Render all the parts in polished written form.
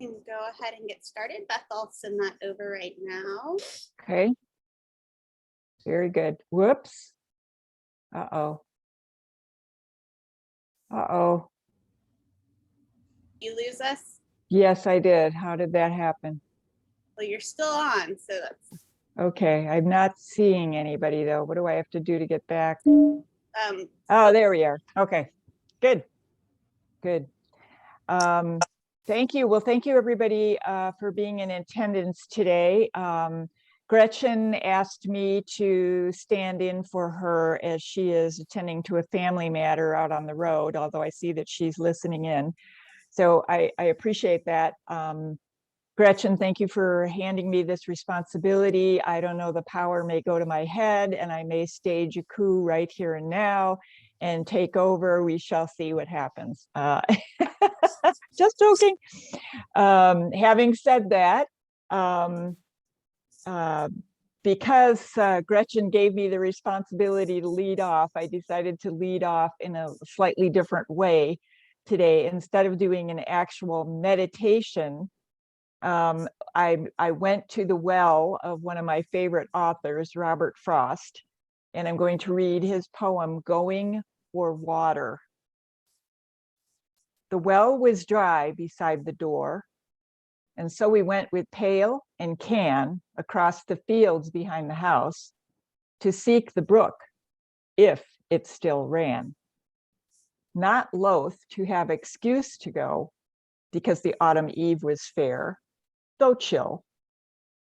can go ahead and get started. Beth, I'll send that over right now. Okay. Very good. Whoops. Uh-oh. Uh-oh. You lose us? Yes, I did. How did that happen? Well, you're still on, so that's Okay, I'm not seeing anybody though. What do I have to do to get back? oh, There we are. Okay, good. Good. Thank you. Well, thank you everybody for being in attendance today. Gretchen asked me to stand in for her as she is attending to a family matter out on the road, although I see that she's listening in. So I appreciate that. Gretchen, thank you for handing me this responsibility. I don't know, the power may go to my head and I may stage a coup right here and now and take over. We shall see what happens. Just joking. Having said that, because Gretchen gave me the responsibility to lead off, I decided to lead off in a slightly different way today. Instead of doing an actual meditation, I went to the well of one of my favorite authors, Robert Frost, and I'm going to read his poem, Going for Water. The well was dry beside the door, and so we went with pail and can across the fields behind the house to seek the brook, if it still ran. Not loath to have excuse to go, because the autumn eve was fair, though chill,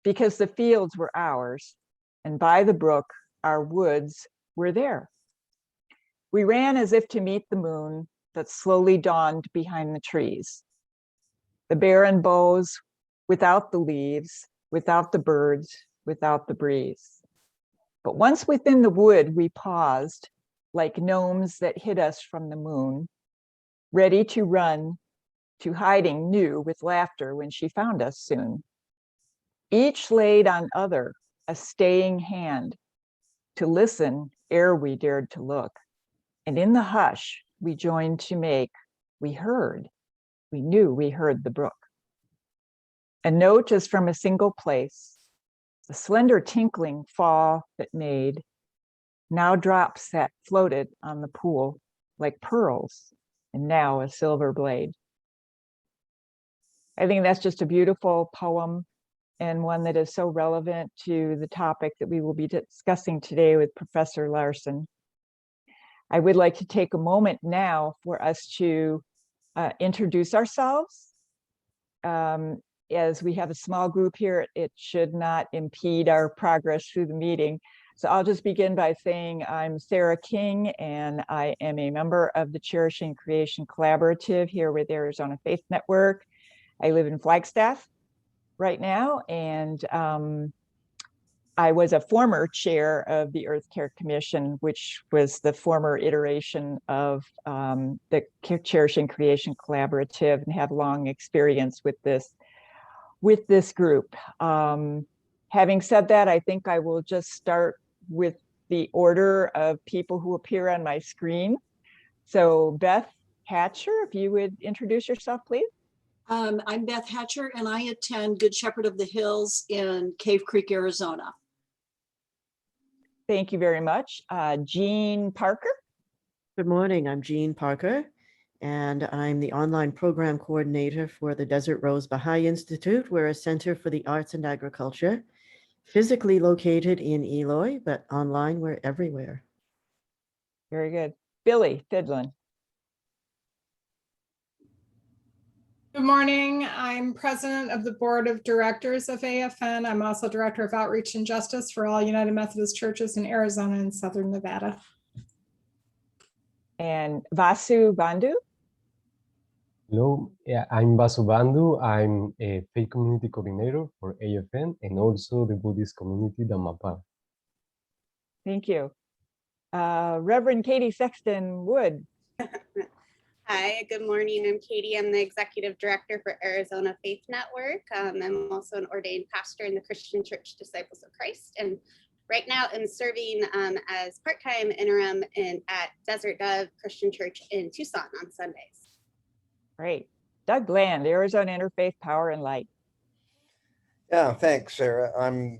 because the fields were ours, and by the brook our woods were there. We ran as if to meet the moon that slowly dawned behind the trees. The barren boughs, without the leaves, without the birds, without the breeze. But once within the wood, we paused, like gnomes that hid us from the moon, ready to run to hiding new with laughter when she found us soon. Each laid on other a staying hand to listen ere we dared to look. And in the hush we joined to make, we heard, we knew we heard the brook. A note as from a single place, a slender tinkling fall that made, now drops that floated on the pool like pearls, and now a silver blade. I think that's just a beautiful poem and one that is so relevant to the topic that we will be discussing today with Professor Larson. I would like to take a moment now for us to introduce ourselves. As we have a small group here, it should not impede our progress through the meeting. So I'll just begin by saying I'm Sarah King, and I am a member of the Cherishing Creation Collaborative here with Arizona Faith Network. I live in Flagstaff right now, and I was a former chair of the Earth Care Commission, which was the former iteration of the Cherishing Creation Collaborative, and have long experience with this group. Having said that, I think I will just start with the order of people who appear on my screen. So Beth Hatcher, if you would introduce yourself, please. I'm Beth Hatcher, and I attend Good Shepherd of the Hills in Cave Creek, Arizona. Thank you very much. Jean Parker. Good morning, I'm Jean Parker, and I'm the online program coordinator for the Desert Rose Baha'i Institute. We're a center for the arts and agriculture, physically located in Eloy, but online we're everywhere. Very good. Billy Fidlin. Good morning. I'm president of the board of directors of AFN. I'm also director of outreach and justice for all United Methodist churches in Arizona and Southern Nevada. And Vasu Bandhu. Hello, I'm Vasu Bandhu. I'm a faith community coordinator for AFN and also the Buddhist community Dhammapala. Thank you. Reverend Katie Sexton Wood. Hi, good morning. I'm Katie. I'm the executive director for Arizona Faith Network. I'm also an ordained pastor in the Christian Church Disciples of Christ. And right now I'm serving as part-time interim at Desert Dove Christian Church in Tucson on Sundays. Great. Doug Bland, Arizona Interfaith Power and Light. Yeah, thanks, Sarah. I'm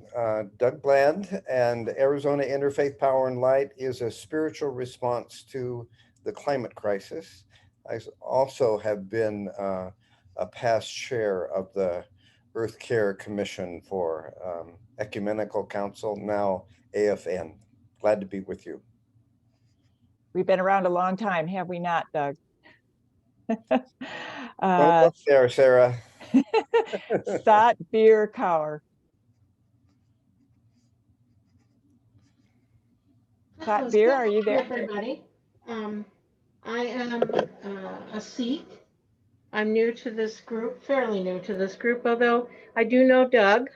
Doug Bland, and Arizona Interfaith Power and Light is a spiritual response to the climate crisis. I also have been a past chair of the Earth Care Commission for Ecumenical Council, now AFN. Glad to be with you. We've been around a long time, have we not, Doug? Up there, Sarah. Sat Beer Cower. Sat Beer, are you there? Everybody. I am a Sikh. I'm new to this group, fairly new to this group, although I do know Doug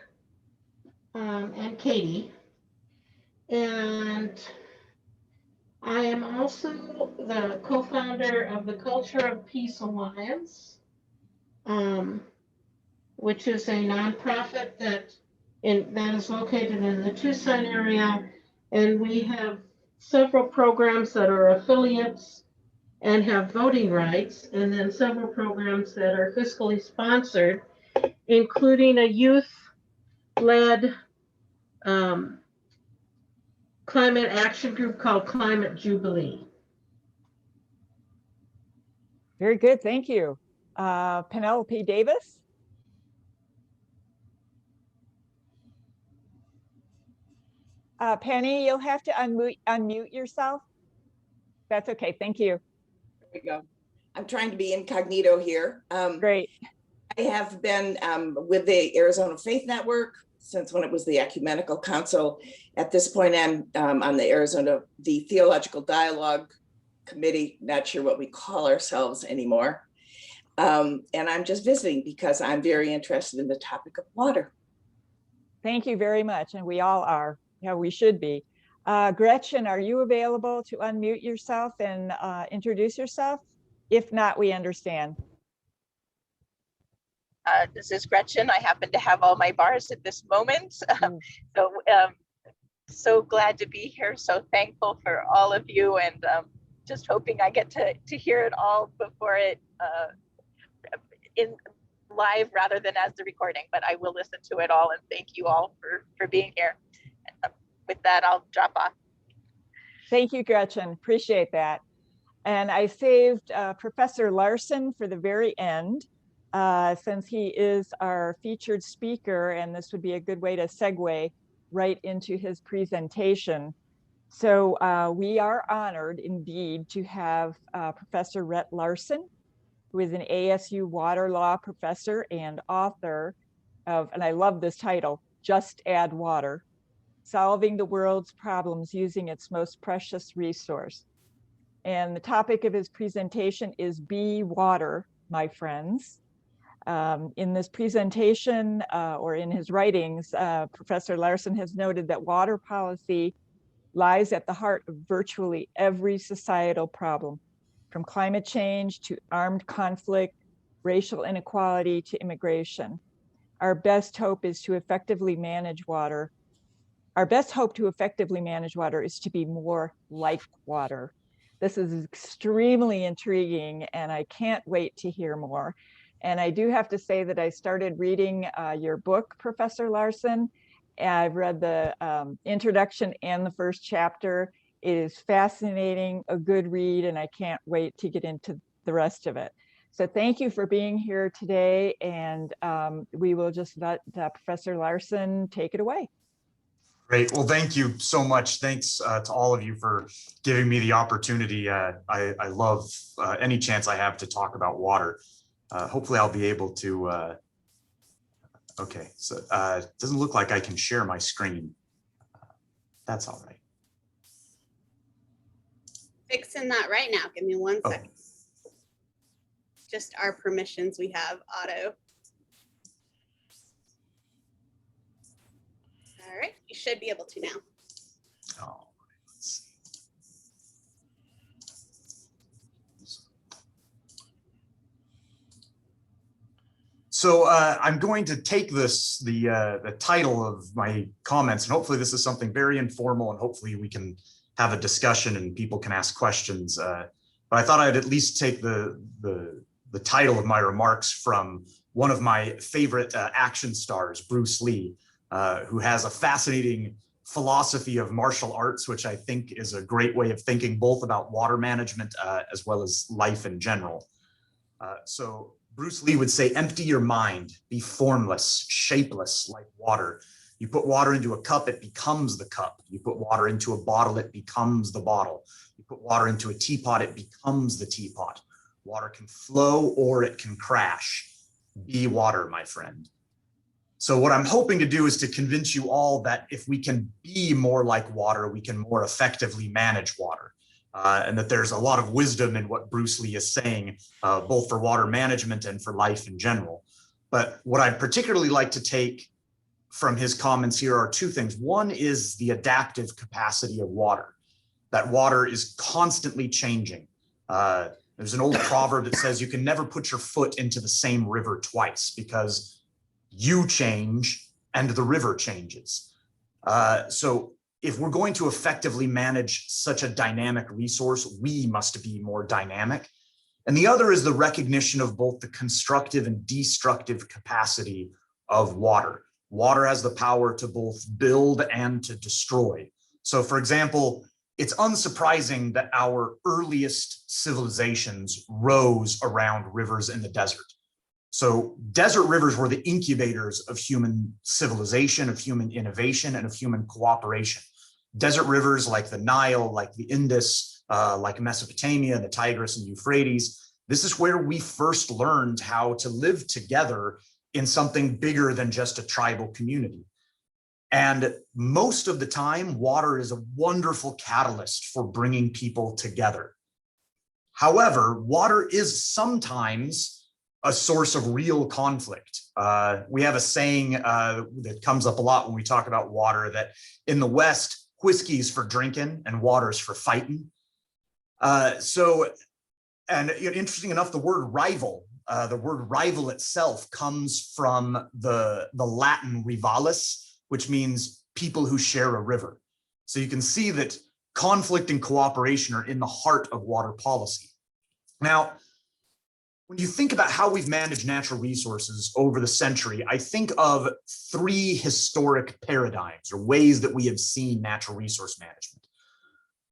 and Katie. And I am also the co-founder of the Culture of Peace Alliance, which is a nonprofit that is located in the Tucson area. And we have several programs that are affiliates and have voting rights, and then several programs that are fiscally sponsored, including a youth-led climate action group called Climate Jubilee. Very good, thank you. Penelope Davis. Penny, you'll have to unmute yourself. That's okay, thank you. There we go. I'm trying to be incognito here. Great. I have been with the Arizona Faith Network since when it was the Ecumenical Council. At this point, I'm on the Theological Dialogue Committee, not sure what we call ourselves anymore. And I'm just visiting because I'm very interested in the topic of water. Thank you very much, and we all are. Yeah, we should be. Gretchen, are you available to unmute yourself and introduce yourself? If not, we understand. This is Gretchen. I happen to have all my bars at this moment. So glad to be here. So thankful for all of you, and just hoping I get to hear it all before it in live rather than as the recording, but I will listen to it all, and thank you all for being here. With that, I'll drop off. Thank you, Gretchen. Appreciate that. And I saved Professor Larson for the very end, since he is our featured speaker, and this would be a good way to segue right into his presentation. So we are honored indeed to have Professor Rhett Larson, who is an ASU water law professor and author of, and I love this title, Just Add Water, Solving the World's Problems Using Its Most Precious Resource. And the topic of his presentation is Be Water, my friends. In this presentation, or in his writings, Professor Larson has noted that water policy lies at the heart of virtually every societal problem, from climate change to armed conflict, racial inequality to immigration. Our best hope is to effectively manage water. Our best hope to effectively manage water is to be more like water. This is extremely intriguing, and I can't wait to hear more. And I do have to say that I started reading your book, Professor Larson. I've read the introduction and the first chapter. It is fascinating, a good read, and I can't wait to get into the rest of it. So thank you for being here today, and we will just let Professor Larson take it away. Great. Well, thank you so much. Thanks to all of you for giving me the opportunity. I love any chance I have to talk about water. Hopefully I'll be able to. Okay, so it doesn't look like I can share my screen. That's all right. Fixing that right now. Give me 1 second. Just our permissions we have auto. All right, you should be able to now. Oh, let's see. So I'm going to take the title of my comments, and hopefully this is something very informal, and hopefully we can have a discussion and people can ask questions. But I thought I'd at least take the the title of my remarks from one of my favorite action stars, Bruce Lee, who has a fascinating philosophy of martial arts, which I think is a great way of thinking both about water management as well as life in general. So Bruce Lee would say, empty your mind, be formless, shapeless like water. You put water into a cup, it becomes the cup. You put water into a bottle, it becomes the bottle. You put water into a teapot, it becomes the teapot. Water can flow or it can crash. Be water, my friend. So what I'm hoping to do is to convince you all that if we can be more like water, we can more effectively manage water. And that there's a lot of wisdom in what Bruce Lee is saying, both for water management and for life in general. But what I'd particularly like to take from his comments here are two things. One is the adaptive capacity of water, that water is constantly changing. There's an old proverb that says you can never put your foot into the same river twice because you change and the river changes. So if we're going to effectively manage such a dynamic resource, we must be more dynamic. And the other is the recognition of both the constructive and destructive capacity of water. Water has the power to both build and to destroy. So for example, it's unsurprising that our earliest civilizations rose around rivers in the desert. So desert rivers were the incubators of human civilization, of human innovation, and of human cooperation. Desert rivers like the Nile, like the Indus, like Mesopotamia, the Tigris and Euphrates, this is where we first learned how to live together in something bigger than just a tribal community. And most of the time, water is a wonderful catalyst for bringing people together. However, water is sometimes a source of real conflict. We have a saying that comes up a lot when we talk about water, that in the West, whiskey's for drinking and water's for fighting. Interesting enough, the word rival itself comes from the Latin rivalis, which means people who share a river. So you can see that conflict and cooperation are in the heart of water policy. Now, when you think about how we've managed natural resources over the century, I think of three historic paradigms or ways that we have seen natural resource management.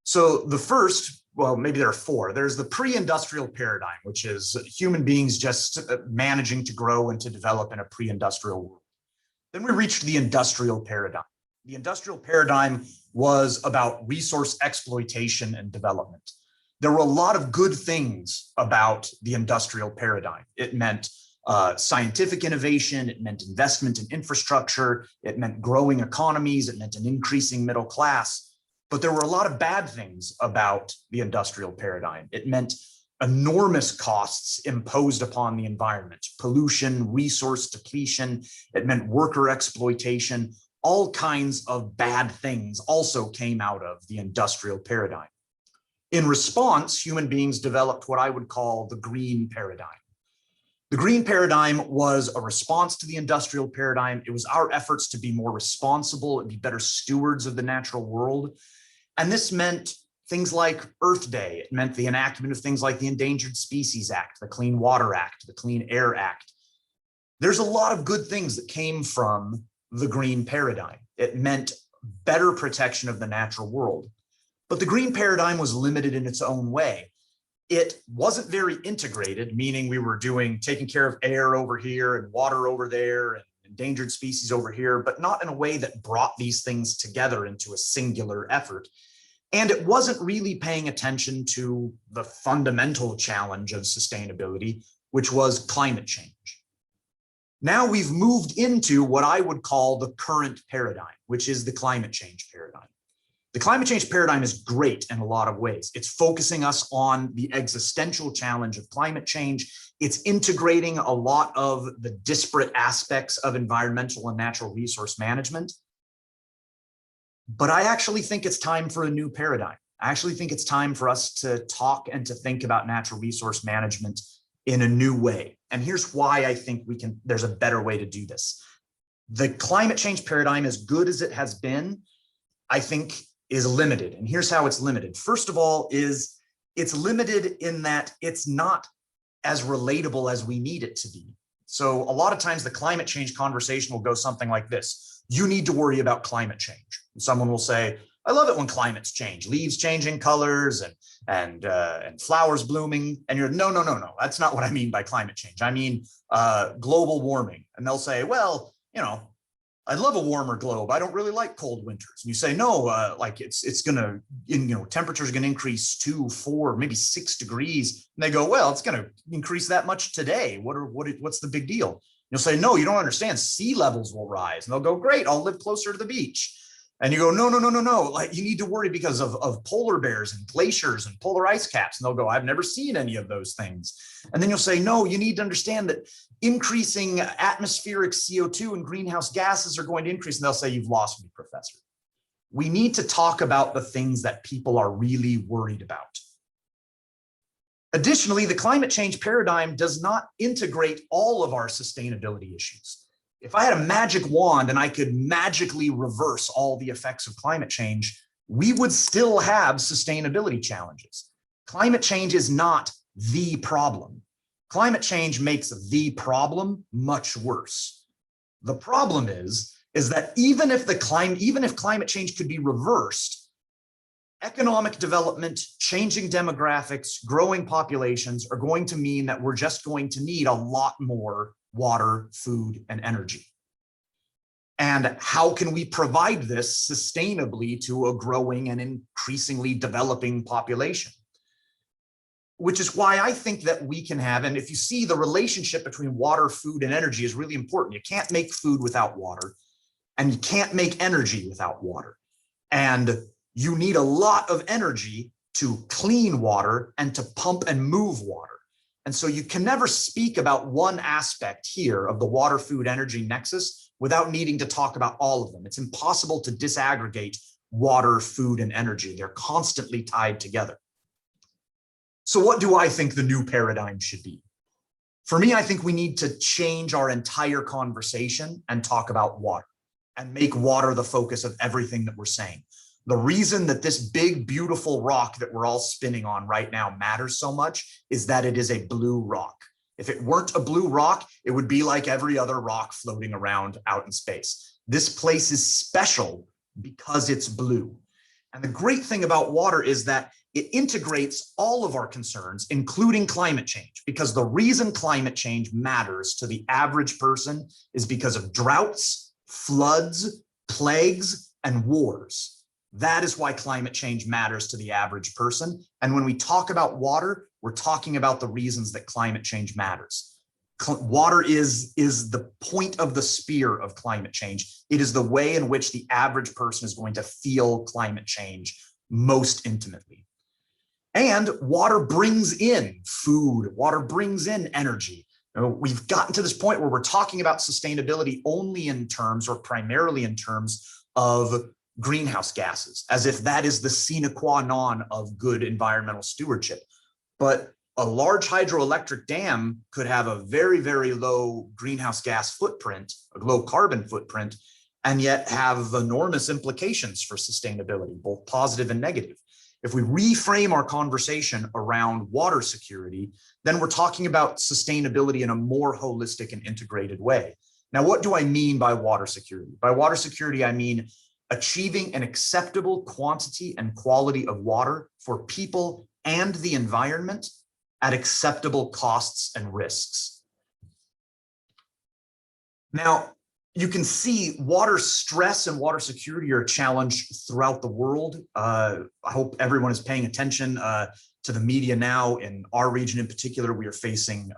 So the first, well, maybe there are four. There's the pre-industrial paradigm, which is human beings just managing to grow and to develop in a pre-industrial world. Then we reached the industrial paradigm. The industrial paradigm was about resource exploitation and development. There were a lot of good things about the industrial paradigm. It meant scientific innovation, it meant investment in infrastructure, it meant growing economies, it meant an increasing middle class. But there were a lot of bad things about the industrial paradigm. It meant enormous costs imposed upon the environment, pollution, resource depletion. It meant worker exploitation. All kinds of bad things also came out of the industrial paradigm. In response, human beings developed what I would call the green paradigm. The green paradigm was a response to the industrial paradigm. It was our efforts to be more responsible and be better stewards of the natural world. And this meant things like Earth Day. It meant the enactment of things like the Endangered Species Act, the Clean Water Act, the Clean Air Act. There's a lot of good things that came from the green paradigm. It meant better protection of the natural world. But the green paradigm was limited in its own way. It wasn't very integrated, meaning we were taking care of air over here and water over there and endangered species over here, but not in a way that brought these things together into a singular effort. And it wasn't really paying attention to the fundamental challenge of sustainability, which was climate change. Now we've moved into what I would call the current paradigm, which is the climate change paradigm. The climate change paradigm is great in a lot of ways. It's focusing us on the existential challenge of climate change. It's integrating a lot of the disparate aspects of environmental and natural resource management. But I actually think it's time for a new paradigm. I actually think it's time for us to talk and to think about natural resource management in a new way. And here's why I think there's a better way to do this. The climate change paradigm, as good as it has been, I think is limited. And here's how it's limited. First of all, it's limited in that it's not as relatable as we need it to be. So a lot of times the climate change conversation will go something like this: you need to worry about climate change. And someone will say, I love it when climates change, leaves changing colors and flowers blooming. And you're, no, that's not what I mean by climate change. I mean global warming. And they'll say, well, you know, I love a warmer globe. I don't really like cold winters. And you say, no, like it's gonna, you know, temperatures are gonna increase 2, 4, maybe 6 degrees. And they go, well, it's gonna increase that much today. What's the big deal? You'll say, no, you don't understand. Sea levels will rise. And they'll go, great, I'll live closer to the beach. And you go, no. Like, you need to worry because of polar bears and glaciers and polar ice caps. And they'll go, I've never seen any of those things. And then you'll say, no, you need to understand that increasing atmospheric CO2 and greenhouse gases are going to increase. And they'll say, you've lost me, professor. We need to talk about the things that people are really worried about. Additionally, the climate change paradigm does not integrate all of our sustainability issues. If I had a magic wand and I could magically reverse all the effects of climate change, we would still have sustainability challenges. Climate change is not the problem. Climate change makes the problem much worse. The problem is that even if climate change could be reversed, economic development, changing demographics, growing populations are going to mean that we're just going to need a lot more water, food, and energy. And how can we provide this sustainably to a growing and increasingly developing population? Which is why I think that we can have, and if you see the relationship between water, food, and energy is really important. You can't make food without water, and you can't make energy without water. And you need a lot of energy to clean water and to pump and move water. And so you can never speak about one aspect here of the water, food, energy nexus without needing to talk about all of them. It's impossible to disaggregate water, food, and energy. They're constantly tied together. So what do I think the new paradigm should be? For me, I think we need to change our entire conversation and talk about water and make water the focus of everything that we're saying. The reason that this big, beautiful rock that we're all spinning on right now matters so much is that it is a blue rock. If it weren't a blue rock, it would be like every other rock floating around out in space. This place is special because it's blue. And the great thing about water is that it integrates all of our concerns, including climate change, because the reason climate change matters to the average person is because of droughts, floods, plagues, and wars. That is why climate change matters to the average person. And when we talk about water, we're talking about the reasons that climate change matters. Water is the point of the spear of climate change. It is the way in which the average person is going to feel climate change most intimately. And water brings in food, water brings in energy. You know, we've gotten to this point where we're talking about sustainability only in terms, or primarily in terms, of greenhouse gases, as if that is the sine qua non of good environmental stewardship. But a large hydroelectric dam could have a very, very low greenhouse gas footprint, a low carbon footprint, and yet have enormous implications for sustainability, both positive and negative. If we reframe our conversation around water security, then we're talking about sustainability in a more holistic and integrated way. Now, what do I mean by water security? By water security, I mean achieving an acceptable quantity and quality of water for people and the environment at acceptable costs and risks. Now, you can see water stress and water security are a challenge throughout the world. I hope everyone is paying attention to the media now. In our region in particular, we are facing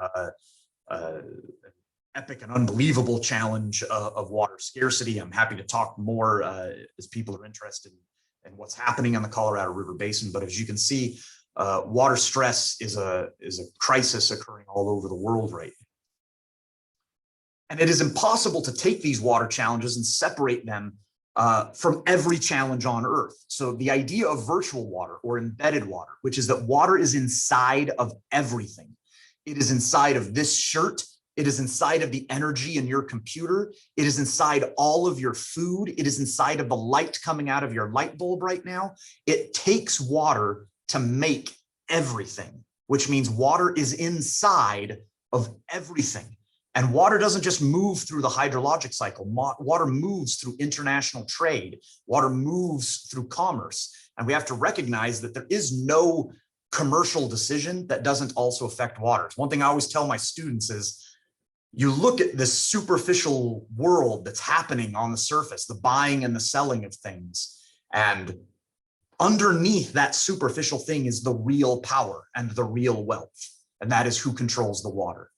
epic and unbelievable challenge of water scarcity. I'm happy to talk more as people are interested in what's happening on the Colorado River Basin. But as you can see, water stress is a crisis occurring all over the world right now. And it is impossible to take these water challenges and separate them from every challenge on Earth. So the idea of virtual water or embedded water, which is that water is inside of everything. It is inside of this shirt. It is inside of the energy in your computer. It is inside all of your food. It is inside of the light coming out of your light bulb right now. It takes water to make everything, which means water is inside of everything. And water doesn't just move through the hydrologic cycle. Water moves through international trade. Water moves through commerce. And we have to recognize that there is no commercial decision that doesn't also affect water. It's one thing I always tell my students is, you look at this superficial world that's happening on the surface, the buying and the selling of things, and underneath that superficial thing is the real power and the real wealth, and that is who controls the water.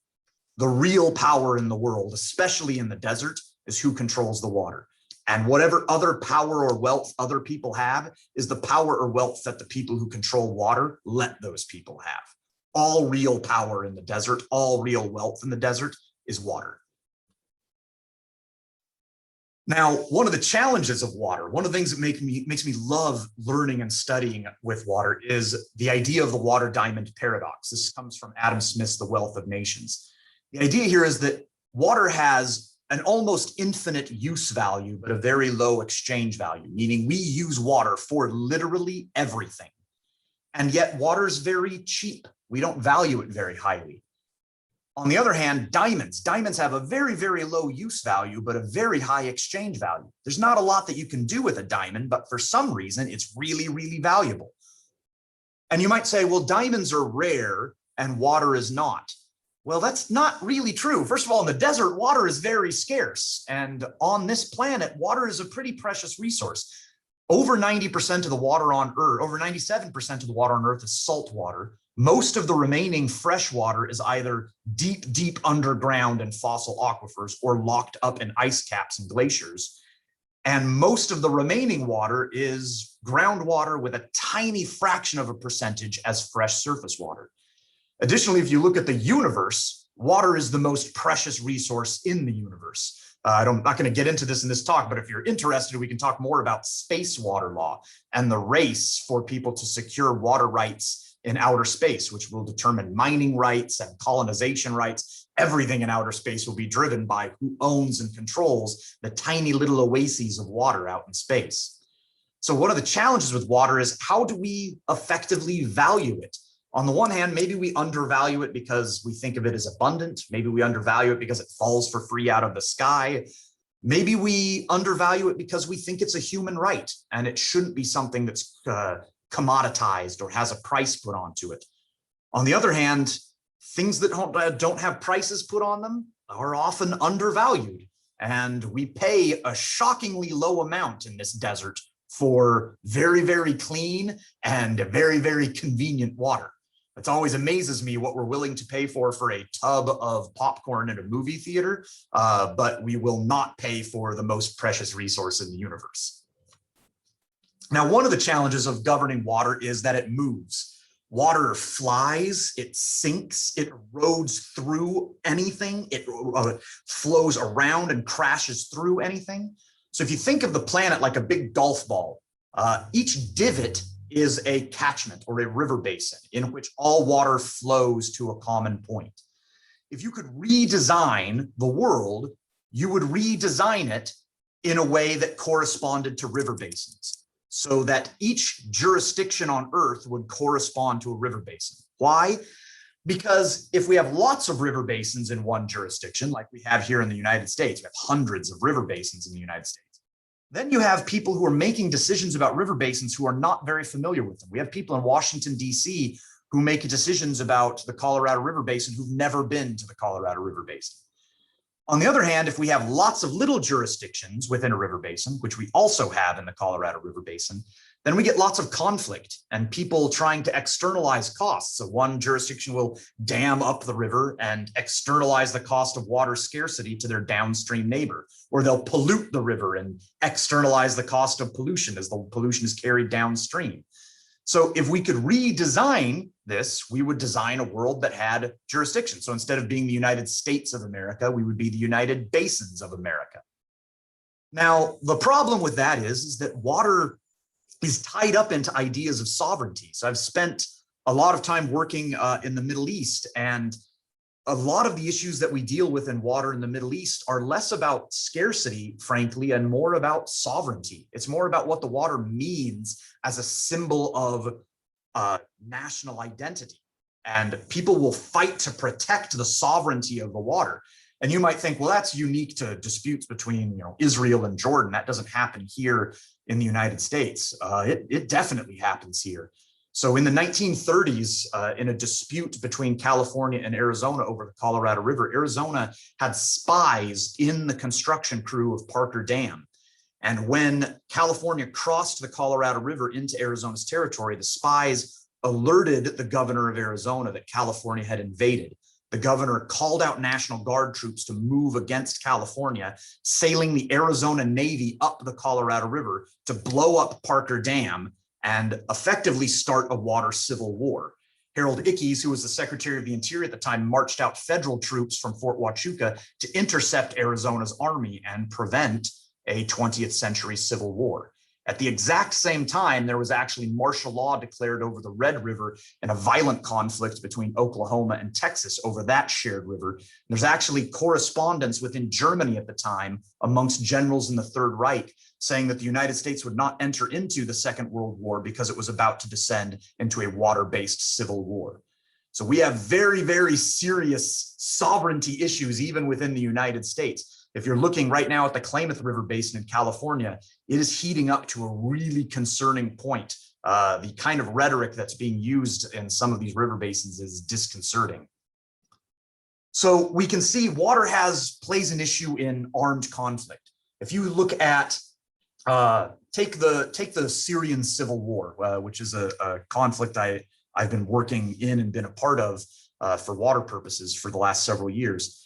The real power in the world, especially in the desert, is who controls the water. And whatever other power or wealth other people have is the power or wealth that the people who control water let those people have. All real power in the desert, all real wealth in the desert is water. Now, one of the challenges of water, one of the things that makes me love learning and studying with water is the idea of the water diamond paradox. This comes from Adam Smith's The Wealth of Nations. The idea here is that water has an almost infinite use value, but a very low exchange value, meaning we use water for literally everything. And yet water is very cheap. We don't value it very highly. On the other hand, diamonds have a very, very low use value, but a very high exchange value. There's not a lot that you can do with a diamond, but for some reason, it's really, really valuable. And you might say, well, diamonds are rare and water is not. Well, that's not really true. First of all, in the desert, water is very scarce. And on this planet, water is a pretty precious resource. Over 90% of the water on Earth, over 97% of the water on Earth is salt water. Most of the remaining fresh water is either deep, deep underground in fossil aquifers or locked up in ice caps and glaciers. And most of the remaining water is groundwater with a tiny fraction of a percentage as fresh surface water. Additionally, if you look at the universe, water is the most precious resource in the universe. I'm not going to get into this in this talk, but if you're interested, we can talk more about space water law and the race for people to secure water rights in outer space, which will determine mining rights and colonization rights. Everything in outer space will be driven by who owns and controls the tiny little oases of water out in space. So one of the challenges with water is, how do we effectively value it? On the one hand, maybe we undervalue it because we think of it as abundant. Maybe we undervalue it because it falls for free out of the sky. Maybe we undervalue it because we think it's a human right and it shouldn't be something that's commoditized or has a price put onto it. On the other hand, things that don't have prices put on them are often undervalued. And we pay a shockingly low amount in this desert for very, very clean and very, very convenient water. It always amazes me what we're willing to pay for a tub of popcorn at a movie theater, but we will not pay for the most precious resource in the universe. Now, one of the challenges of governing water is that it moves. Water flies, it sinks, it erodes through anything, it flows around and crashes through anything. So if you think of the planet like a big golf ball, each divot is a catchment or a river basin in which all water flows to a common point. If you could redesign the world, you would redesign it in a way that corresponded to river basins, so that each jurisdiction on Earth would correspond to a river basin. Why? Because if we have lots of river basins in one jurisdiction, like we have here in the United States, we have hundreds of river basins in the United States. Then you have people who are making decisions about river basins who are not very familiar with them. We have people in Washington, D.C. who make decisions about the Colorado River Basin who've never been to the Colorado River Basin. On the other hand, if we have lots of little jurisdictions within a river basin, which we also have in the Colorado River Basin, then we get lots of conflict and people trying to externalize costs. So one jurisdiction will dam up the river and externalize the cost of water scarcity to their downstream neighbor, or they'll pollute the river and externalize the cost of pollution as the pollution is carried downstream. So if we could redesign this, we would design a world that had jurisdiction. So instead of being the United States of America, we would be the United Basins of America. Now, the problem with that is that water is tied up into ideas of sovereignty. So I've spent a lot of time working in the Middle East, and a lot of the issues that we deal with in water in the Middle East are less about scarcity, frankly, and more about sovereignty. It's more about what the water means as a symbol of national identity. and people will fight to protect the sovereignty of the water. And you might think, well, that's unique to disputes between Israel and Jordan. That doesn't happen here in the United States. It definitely happens here. So in the 1930s, in a dispute between California and Arizona over the Colorado River, Arizona had spies in the construction crew of Parker Dam. And when California crossed the Colorado River into Arizona's territory, the spies alerted the governor of Arizona that California had invaded. The governor called out National Guard troops to move against California, sailing the Arizona Navy up the Colorado River to blow up Parker Dam and effectively start a water civil war. Harold Ickes, who was the Secretary of the Interior at the time, marched out federal troops from Fort Huachuca to intercept Arizona's army and prevent a 20th century civil war. At the exact same time, there was actually martial law declared over the Red River and a violent conflict between Oklahoma and Texas over that shared river. And there's actually correspondence within Germany at the time amongst generals in the Third Reich saying that the United States would not enter into the Second World War because it was about to descend into a water-based civil war. So we have very, very serious sovereignty issues even within the United States. If you're looking right now at the Klamath River Basin in California, it is heating up to a really concerning point. The kind of rhetoric that's being used in some of these river basins is disconcerting. So we can see water plays an issue in armed conflict. If you look at, take the Syrian civil war, which is a conflict I've been working in and been a part of for water purposes for the last several years.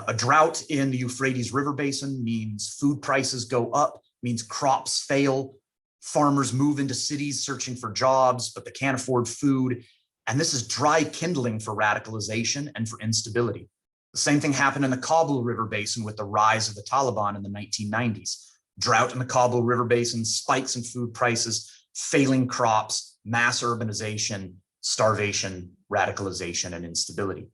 A drought in the Euphrates River Basin means food prices go up, means crops fail, farmers move into cities searching for jobs, but they can't afford food. And this is dry kindling for radicalization and for instability. The same thing happened in the Kabul River Basin with the rise of the Taliban in the 1990s. Drought in the Kabul River Basin, spikes in food prices, failing crops, mass urbanization, starvation, radicalization, and instability.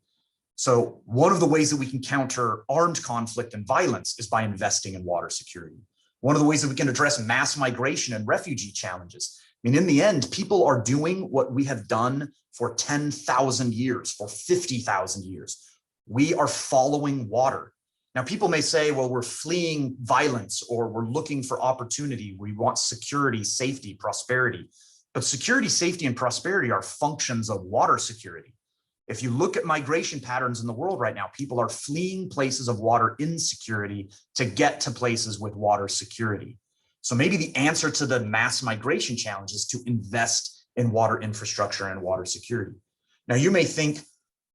So one of the ways that we can counter armed conflict and violence is by investing in water security. One of the ways that we can address mass migration and refugee challenges. I mean, in the end, people are doing what we have done for 10,000 years, for 50,000 years. We are following water. Now, people may say, well, we're fleeing violence or we're looking for opportunity. We want security, safety, prosperity. But security, safety, and prosperity are functions of water security. If you look at migration patterns in the world right now, people are fleeing places of water insecurity to get to places with water security. So maybe the answer to the mass migration challenge is to invest in water infrastructure and water security. Now, you may think,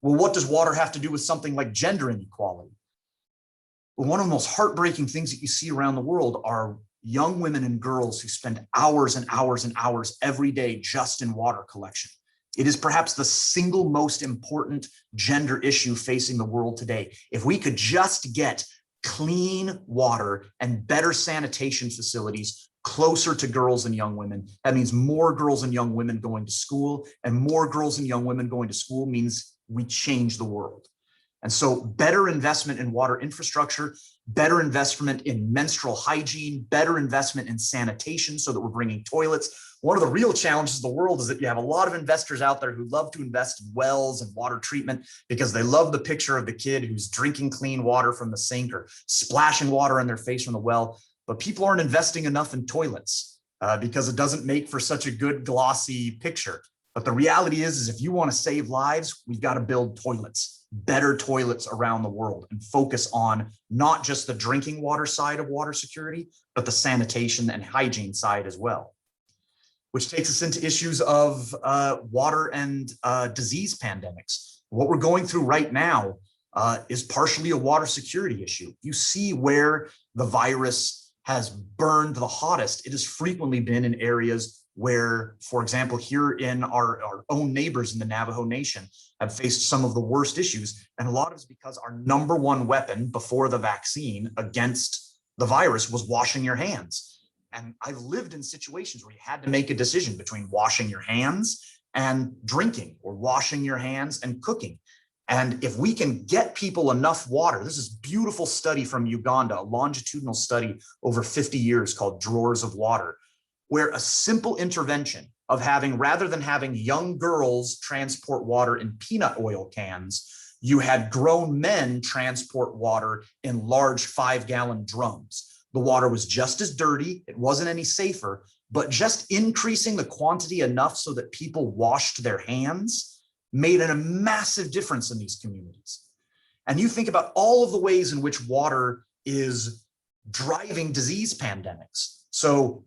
well, what does water have to do with something like gender inequality? Well, one of the most heartbreaking things that you see around the world are young women and girls who spend hours and hours and hours every day just in water collection. It is perhaps the single most important gender issue facing the world today. If we could just get clean water and better sanitation facilities closer to girls and young women, that means more girls and young women going to school, and more girls and young women going to school means we change the world. And so better investment in water infrastructure, better investment in menstrual hygiene, better investment in sanitation so that we're bringing toilets. One of the real challenges of the world is that you have a lot of investors out there who love to invest in wells and water treatment because they love the picture of the kid who's drinking clean water from the sink or splashing water on their face from the well. But people aren't investing enough in toilets because it doesn't make for such a good glossy picture. But the reality is if you want to save lives, we've got to build toilets, better toilets around the world, and focus on not just the drinking water side of water security, but the sanitation and hygiene side as well. Which takes us into issues of water and disease pandemics. What we're going through right now is partially a water security issue. You see where the virus has burned the hottest. It has frequently been in areas where, for example, here in our own neighbors in the Navajo Nation have faced some of the worst issues. And a lot of it is because our number one weapon before the vaccine against the virus was washing your hands. And I've lived in situations where you had to make a decision between washing your hands and drinking, or washing your hands and cooking. And if we can get people enough water, this is a beautiful study from Uganda, a longitudinal study over 50 years called Drawers of Water, where a simple intervention of having, rather than having young girls transport water in peanut oil cans, you had grown men transport water in large 5-gallon drums. The water was just as dirty, it wasn't any safer, but just increasing the quantity enough so that people washed their hands made a massive difference in these communities. And you think about all of the ways in which water is driving disease pandemics. So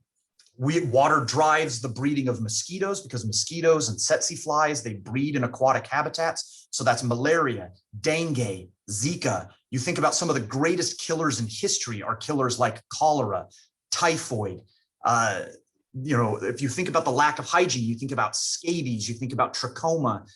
water drives the breeding of mosquitoes, because mosquitoes and tsetse flies, they breed in aquatic habitats. So that's malaria, dengue, Zika. You think about some of the greatest killers in history are killers like cholera, typhoid. If you think about the lack of hygiene, you think about scabies, you think about trachoma.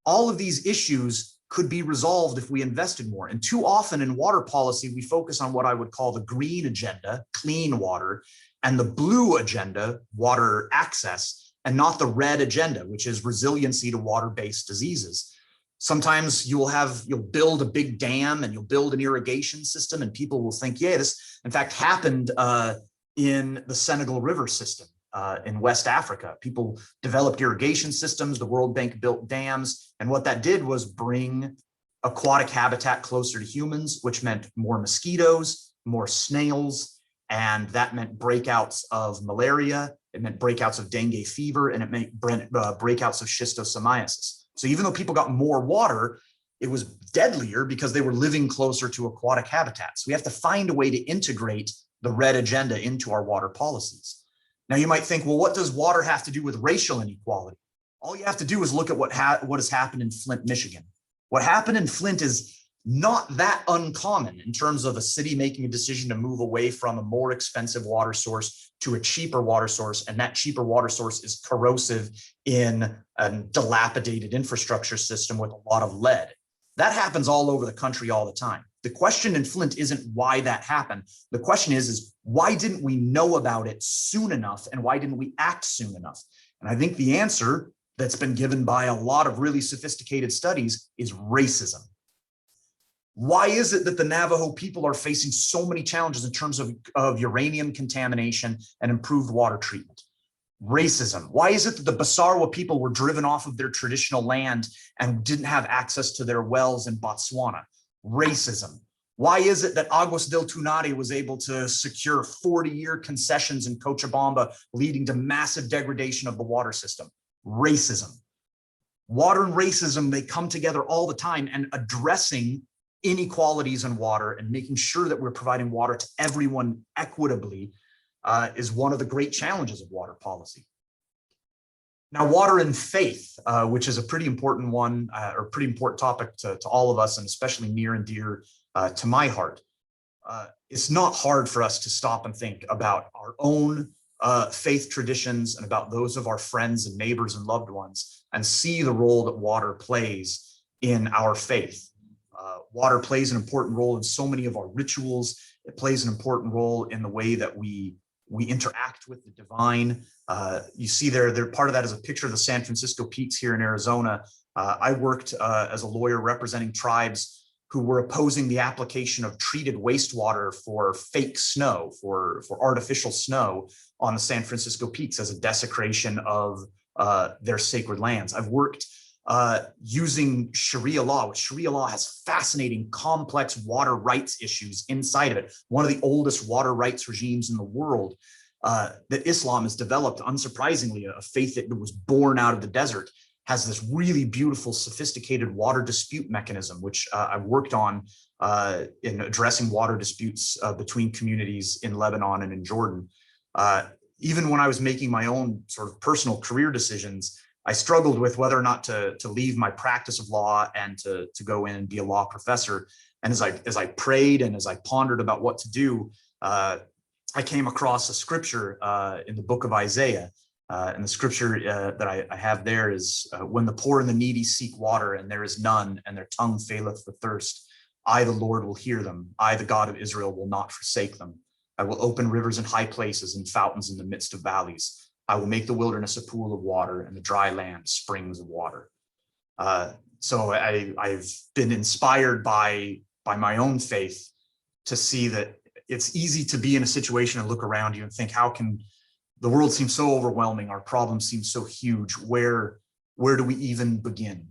All of these issues could be resolved if we invested more. And too often in water policy, we focus on what I would call the green agenda, clean water, and the blue agenda, water access, and not the red agenda, which is resiliency to water-based diseases. Sometimes you'll build a big dam and you'll build an irrigation system, and people will think, yeah, this in fact happened in the Senegal River system in West Africa. People developed irrigation systems, the World Bank built dams, and what that did was bring aquatic habitat closer to humans, which meant more mosquitoes, more snails, and that meant breakouts of malaria, it meant breakouts of dengue fever, and it meant breakouts of schistosomiasis. So even though people got more water, it was deadlier because they were living closer to aquatic habitats. We have to find a way to integrate the red agenda into our water policies. Now you might think, well, what does water have to do with racial inequality? All you have to do is look at what has happened in Flint, Michigan. What happened in Flint is not that uncommon in terms of a city making a decision to move away from a more expensive water source to a cheaper water source, and that cheaper water source is corrosive in a dilapidated infrastructure system with a lot of lead. That happens all over the country all the time. The question in Flint isn't why that happened. The question is why didn't we know about it soon enough, and why didn't we act soon enough? And I think the answer that's been given by a lot of really sophisticated studies is racism. Why is it that the Navajo people are facing so many challenges in terms of uranium contamination and improved water treatment? Racism. Why is it that the Basarwa people were driven off of their traditional land and didn't have access to their wells in Botswana? Racism. Why is it that Aguas del Tunari was able to secure 40-year concessions in Cochabamba, leading to massive degradation of the water system? Racism. Water and racism, they come together all the time, and addressing inequalities in water and making sure that we're providing water to everyone equitably is one of the great challenges of water policy. Now, water and faith, which is a pretty important one, or pretty important topic to all of us, and especially near and dear to my heart. It's not hard for us to stop and think about our own faith traditions and about those of our friends and neighbors and loved ones, and see the role that water plays in our faith. Water plays an important role in so many of our rituals. It plays an important role in the way that we interact with the divine. You see there part of that is a picture of the San Francisco Peaks here in Arizona. I worked as a lawyer representing tribes who were opposing the application of treated wastewater for fake snow, for artificial snow on the San Francisco Peaks as a desecration of their sacred lands. I've worked using Sharia law, which Sharia law has fascinating, complex water rights issues inside of it. One of the oldest water rights regimes in the world that Islam has developed, unsurprisingly, a faith that was born out of the desert, has this really beautiful, sophisticated water dispute mechanism, which I've worked on in addressing water disputes between communities in Lebanon and in Jordan. Even when I was making my own sort of personal career decisions, I struggled with whether or not to leave my practice of law and to go in and be a law professor. And as I prayed and as I pondered about what to do, I came across a scripture in the book of Isaiah. And the scripture that I have there is, when the poor and the needy seek water and there is none, and their tongue faileth for thirst, I, the Lord, will hear them. I, the God of Israel, will not forsake them. I will open rivers in high places and fountains in the midst of valleys. I will make the wilderness a pool of water and the dry land springs of water. So I've been inspired by my own faith to see that it's easy to be in a situation and look around you and think, how can the world seems so overwhelming. Our problems seem so huge. Where do we even begin?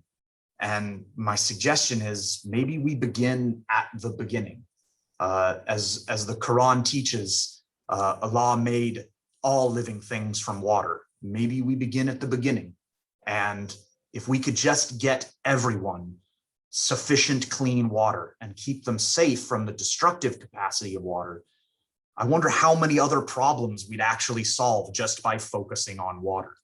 And my suggestion is maybe we begin at the beginning. As the Quran teaches, Allah made all living things from water. Maybe we begin at the beginning. And if we could just get everyone sufficient clean water and keep them safe from the destructive capacity of water, I wonder how many other problems we'd actually solve just by focusing on water.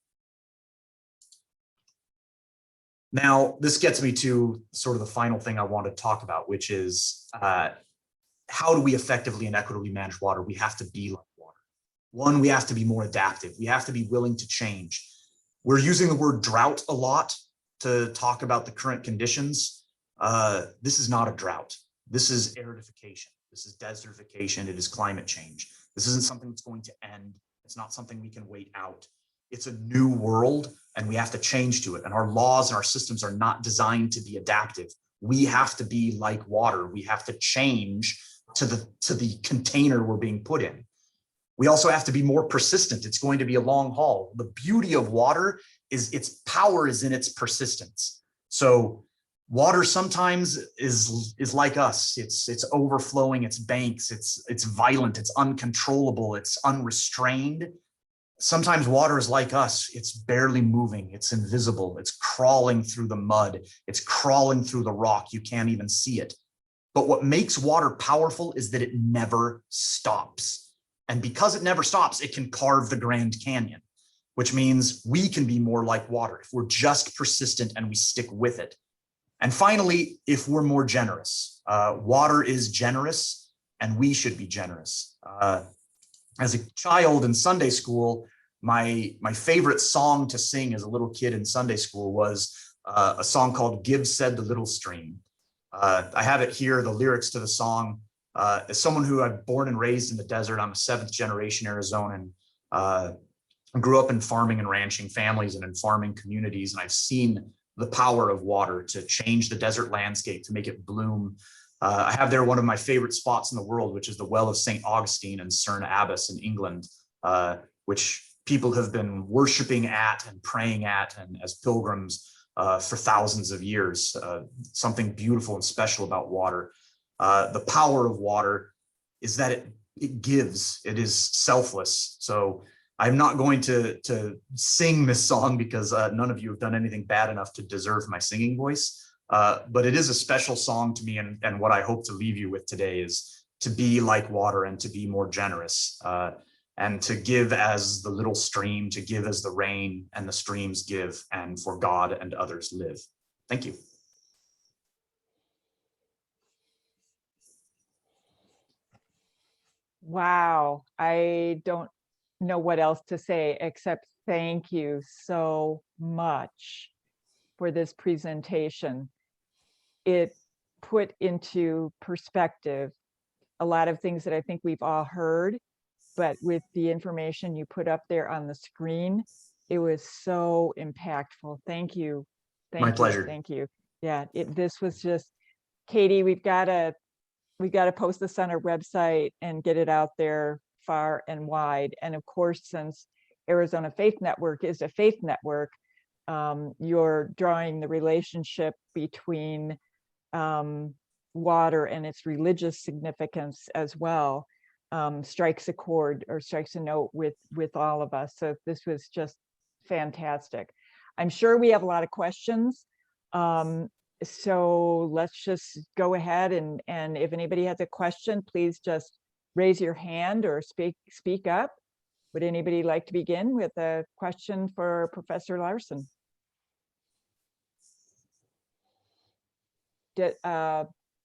Now, this gets me to sort of the final thing I want to talk about, which is how do we effectively and equitably manage water? We have to be like water. One, we have to be more adaptive. We have to be willing to change. We're using the word drought a lot to talk about the current conditions. This is not a drought. This is aridification. This is desertification. It is climate change. This isn't something that's going to end. It's not something we can wait out. It's a new world and we have to change to it. And our laws and our systems are not designed to be adaptive. We have to be like water. We have to change to the container we're being put in. We also have to be more persistent. It's going to be a long haul. The beauty of water is its power is in its persistence. So water sometimes is like us. It's overflowing its banks. It's violent. It's uncontrollable. It's unrestrained. Sometimes water is like us. It's barely moving. It's invisible. It's crawling through the mud. It's crawling through the rock. You can't even see it. But what makes water powerful is that it never stops. And because it never stops, it can carve the Grand Canyon, which means we can be more like water if we're just persistent and we stick with it. And finally, if we're more generous. Water is generous and we should be generous. As a child in Sunday school, my favorite song to sing as a little kid in Sunday school was a song called Give Said the Little Stream. I have it here, the lyrics to the song. As someone who I'm born and raised in the desert, I'm a 7th generation Arizonan. I grew up in farming and ranching families and in farming communities, and I've seen the power of water to change the desert landscape, to make it bloom. I have there one of my favorite spots in the world, which is the Well of St. Augustine in Cerne Abbas in England, which people have been worshiping at and praying at and as pilgrims for thousands of years. Something beautiful and special about water. The power of water is that it gives, it is selfless. So I'm not going to sing this song because none of you have done anything bad enough to deserve my singing voice. But it is a special song to me. And what I hope to leave you with today is to be like water and to be more generous and to give as the little stream, to give as the rain and the streams give, and for God and others live. Thank you. Wow, I don't know what else to say except thank you so much for this presentation. It put into perspective a lot of things that I think we've all heard, but with the information you put up there on the screen, it was so impactful. Thank you. My pleasure. Thank you. Yeah, this was just, Katie, we've got to post this on our website and get it out there far and wide. And of course, since Arizona Faith Network is a faith network, you're drawing the relationship between water and its religious significance as well, strikes a chord or strikes a note with all of us. So this was just fantastic. I'm sure we have a lot of questions. So let's just go ahead and if anybody has a question, please just raise your hand or speak up. Would anybody like to begin with a question for Professor Larson?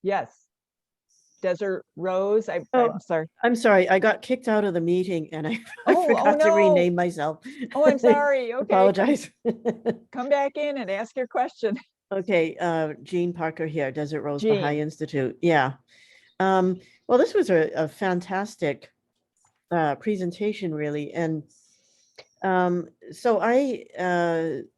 Yes, Desert Rose. I'm sorry. I'm sorry, I got kicked out of the meeting and I forgot to rename myself. Oh, I'm sorry. Okay. Apologize. Come back in and ask your question. Okay, Jean Parker here, Desert Rose Baha'i Institute. Yeah. Well, this was a fantastic presentation, really. And so I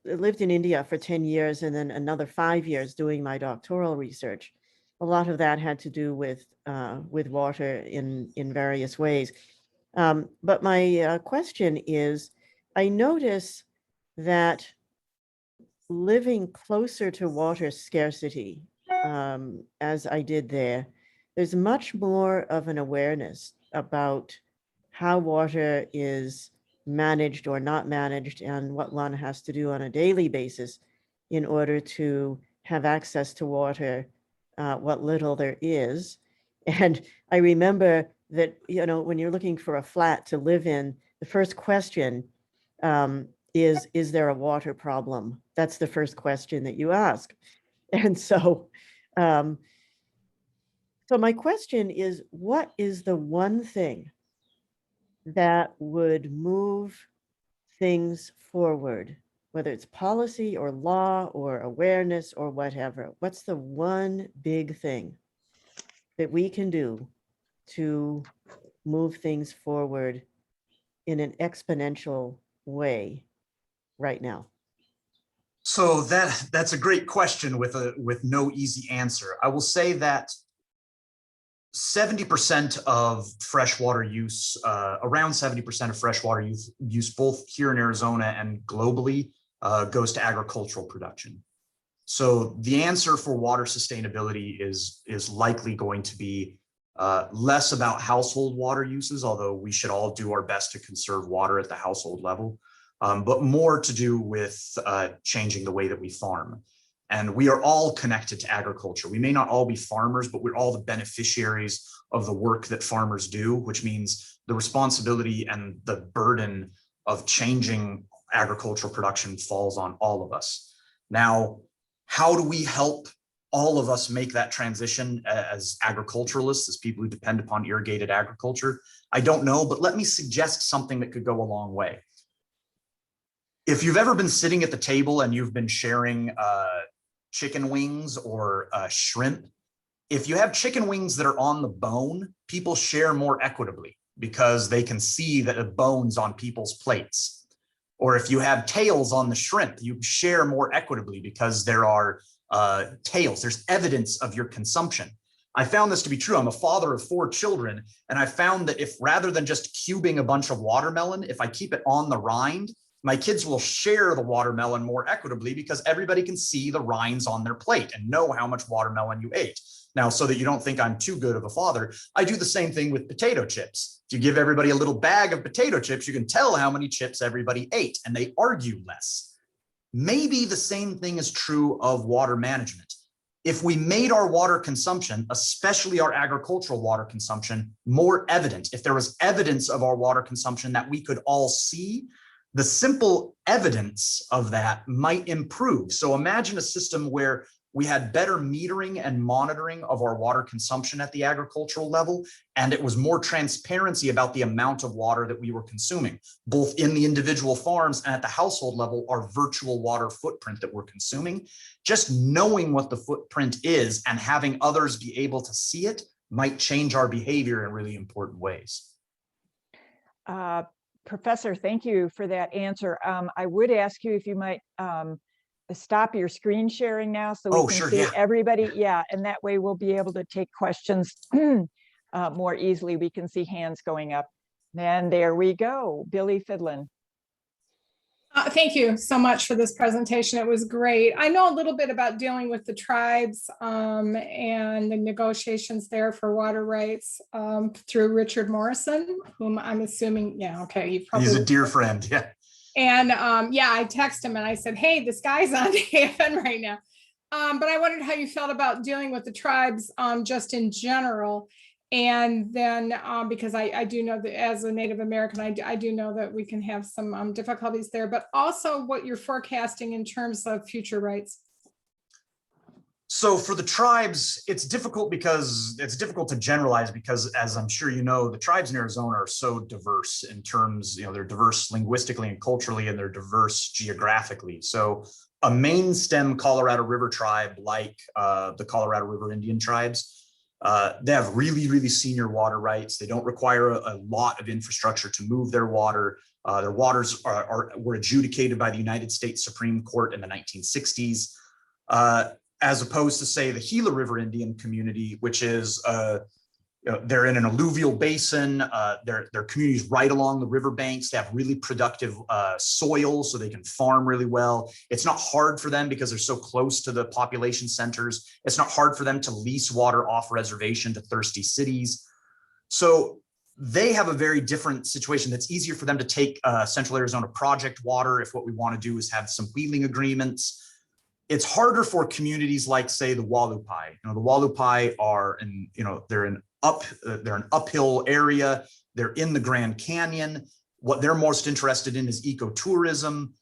lived in India for 10 years and then another 5 years doing my doctoral research. A lot of that had to do with water in various ways. But my question is, I notice that living closer to water scarcity, as I did there, there's much more of an awareness about how water is managed or not managed and what one has to do on a daily basis in order to have access to water, what little there is. And I remember that, you know, when you're looking for a flat to live in, the first question is there a water problem? That's the first question that you ask. And so, so my question is, what is the one thing that would move things forward, whether it's policy or law or awareness or whatever? What's the one big thing that we can do to move things forward in an exponential way right now? So that's a great question with no easy answer. I will say that 70% of freshwater use, around 70% of freshwater use both here in Arizona and globally goes to agricultural production. So the answer for water sustainability is likely going to be less about household water uses, although we should all do our best to conserve water at the household level, but more to do with changing the way that we farm. And we are all connected to agriculture. We may not all be farmers, but we're all the beneficiaries of the work that farmers do, which means the responsibility and the burden of changing agricultural production falls on all of us. Now, how do we help all of us make that transition as agriculturalists, as people who depend upon irrigated agriculture? I don't know, but let me suggest something that could go a long way. If you've ever been sitting at the table and you've been sharing chicken wings or shrimp, if you have chicken wings that are on the bone, people share more equitably because they can see that the bones on people's plates. Or if you have tails on the shrimp, you share more equitably because there are tails. There's evidence of your consumption. I found this to be true. I'm a father of 4 children, and I found that if rather than just cubing a bunch of watermelon, if I keep it on the rind, my kids will share the watermelon more equitably because everybody can see the rinds on their plate and know how much watermelon you ate. Now, so that you don't think I'm too good of a father, I do the same thing with potato chips. If you give everybody a little bag of potato chips, you can tell how many chips everybody ate, and they argue less. Maybe the same thing is true of water management. If we made our water consumption, especially our agricultural water consumption, more evident, if there was evidence of our water consumption that we could all see, the simple evidence of that might improve. So imagine a system where we had better metering and monitoring of our water consumption at the agricultural level, and it was more transparency about the amount of water that we were consuming, both in the individual farms and at the household level, our virtual water footprint that we're consuming. Just knowing what the footprint is and having others be able to see it might change our behavior in really important ways. Professor, thank you for that answer. I would ask you if you might stop your screen sharing now so we can see everybody. Yeah, and that way we'll be able to take questions more easily. We can see hands going up. And there we go, Billy Fidlin. Thank you so much for this presentation. It was great. I know a little bit about dealing with the tribes and the negotiations there for water rights through Richard Morrison, whom I'm assuming, yeah, okay. You probably He's a dear friend, yeah. And yeah, I texted him and I said, hey, this guy's on AFN right now. But I wondered how you felt about dealing with the tribes just in general. And then because I do know that as a Native American, I do know that we can have some difficulties there, but also what you're forecasting in terms of future rights. So for the tribes, it's difficult because it's difficult to generalize because, as I'm sure you know, the tribes in Arizona are so diverse in terms, you know, they're diverse linguistically and culturally, and they're diverse geographically. So a main stem Colorado River tribe, like the Colorado River Indian tribes, they have really, really senior water rights. They don't require a lot of infrastructure to move their water. Their waters were adjudicated by the United States Supreme Court in the 1960s. As opposed to, say, the Gila River Indian community, which is they're in an alluvial basin. Their communities right along the riverbanks. They have really productive soil, so they can farm really well. It's not hard for them because they're so close to the population centers. It's not hard for them to lease water off reservation to thirsty cities. So they have a very different situation. That's easier for them to take Central Arizona project water if what we want to do is have some wheeling agreements. It's harder for communities like, say, the Walupai. The Walupai are they're an uphill area. They're in the Grand Canyon. What they're most interested in is ecotourism.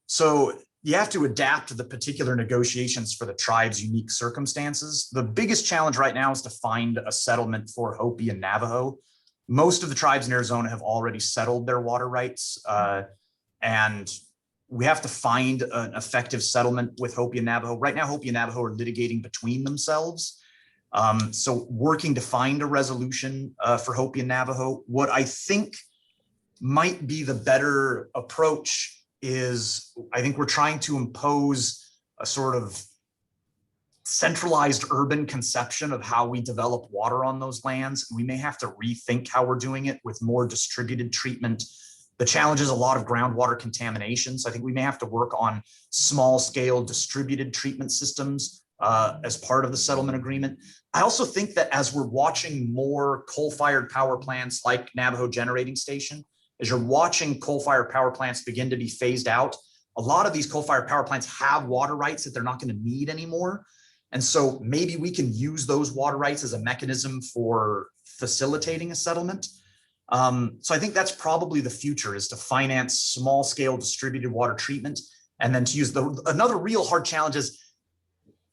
So you have to adapt to the particular negotiations for the tribe's unique circumstances. The biggest challenge right now is to find a settlement for Hopi and Navajo. Most of the tribes in Arizona have already settled their water rights, and we have to find an effective settlement with Hopi and Navajo. Right now, Hopi and Navajo are litigating between themselves. So working to find a resolution for Hopi and Navajo. What I think might be the better approach is, I think we're trying to impose a sort of centralized urban conception of how we develop water on those lands. We may have to rethink how we're doing it with more distributed treatment. The challenge is a lot of groundwater contamination. So I think we may have to work on small scale distributed treatment systems as part of the settlement agreement. I also think that as we're watching more coal-fired power plants like Navajo Generating Station, as you're watching coal-fired power plants begin to be phased out, a lot of these coal-fired power plants have water rights that they're not going to need anymore. And so maybe we can use those water rights as a mechanism for facilitating a settlement. So I think that's probably the future, is to finance small scale distributed water treatment. And then to use another real hard challenge is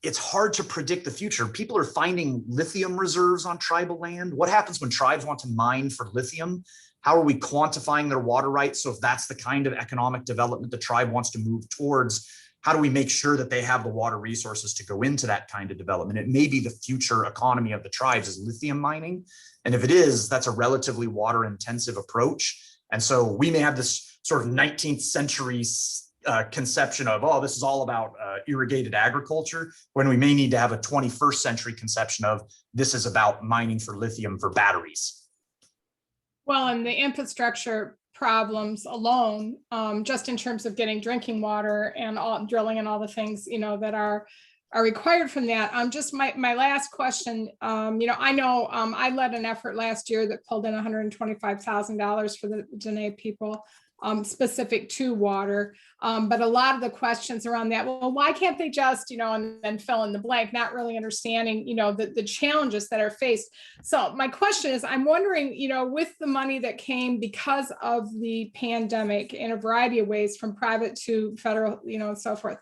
it's hard to predict the future. People are finding lithium reserves on tribal land. What happens when tribes want to mine for lithium? How are we quantifying their water rights? So if that's the kind of economic development the tribe wants to move towards, how do we make sure that they have the water resources to go into that kind of development? It may be the future economy of the tribes is lithium mining. And if it is, that's a relatively water intensive approach. And so we may have this sort of 19th century conception of, oh, this is all about irrigated agriculture, when we may need to have a 21st century conception of, this is about mining for lithium for batteries. Well, and the infrastructure problems alone, just in terms of getting drinking water and all drilling and all the things, that are required from that. Just my last question, I know I led an effort last year that pulled in $125,000 for the Dene people, specific to water. But a lot of the questions around that, well, why can't they just, and then fill in the blank, not really understanding, the challenges that are faced. So my question is, I'm wondering, with the money that came because of the pandemic in a variety of ways, from private to federal, and so forth,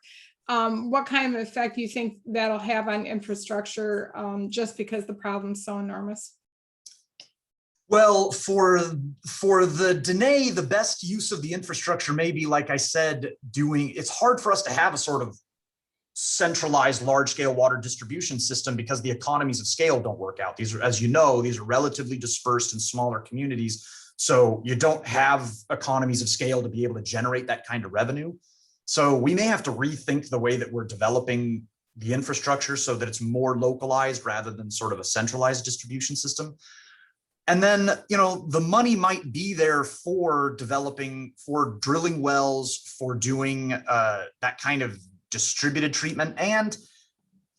what kind of effect do you think that'll have on infrastructure, just because the problem's so enormous? Well, for the Dene, the best use of the infrastructure may be, like I said, it's hard for us to have a sort of centralized large-scale water distribution system because the economies of scale don't work out. These are, as you know, these are relatively dispersed in smaller communities. So you don't have economies of scale to be able to generate that kind of revenue. So we may have to rethink the way that we're developing the infrastructure so that it's more localized rather than sort of a centralized distribution system. And then, the money might be there for drilling wells, for doing that kind of distributed treatment. And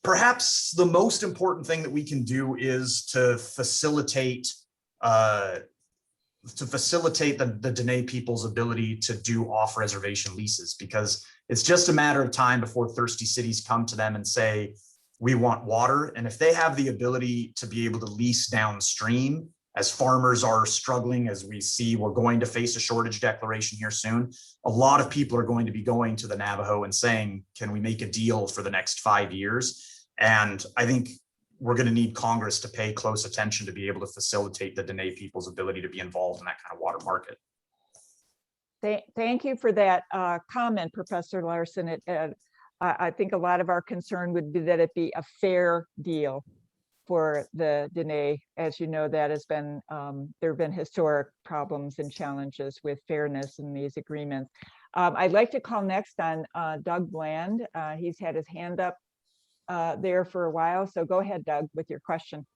perhaps the most important thing that we can do is to facilitate the Dene people's ability to do off-reservation leases, because it's just a matter of time before thirsty cities come to them and say, we want water. And if they have the ability to be able to lease downstream, as farmers are struggling, as we see, we're going to face a shortage declaration here soon. A lot of people are going to be going to the Navajo and saying, can we make a deal for the next 5 years? And I think we're going to need Congress to pay close attention to be able to facilitate the Dene people's ability to be involved in that kind of water market. Thank you for that comment, Professor Larson. I think a lot of our concern would be that it be a fair deal for the Dene. As you know, that has been, there have been historic problems and challenges with fairness in these agreements. I'd like to call next on Doug Bland. He's had his hand up there for a while. So go ahead, Doug, with your question.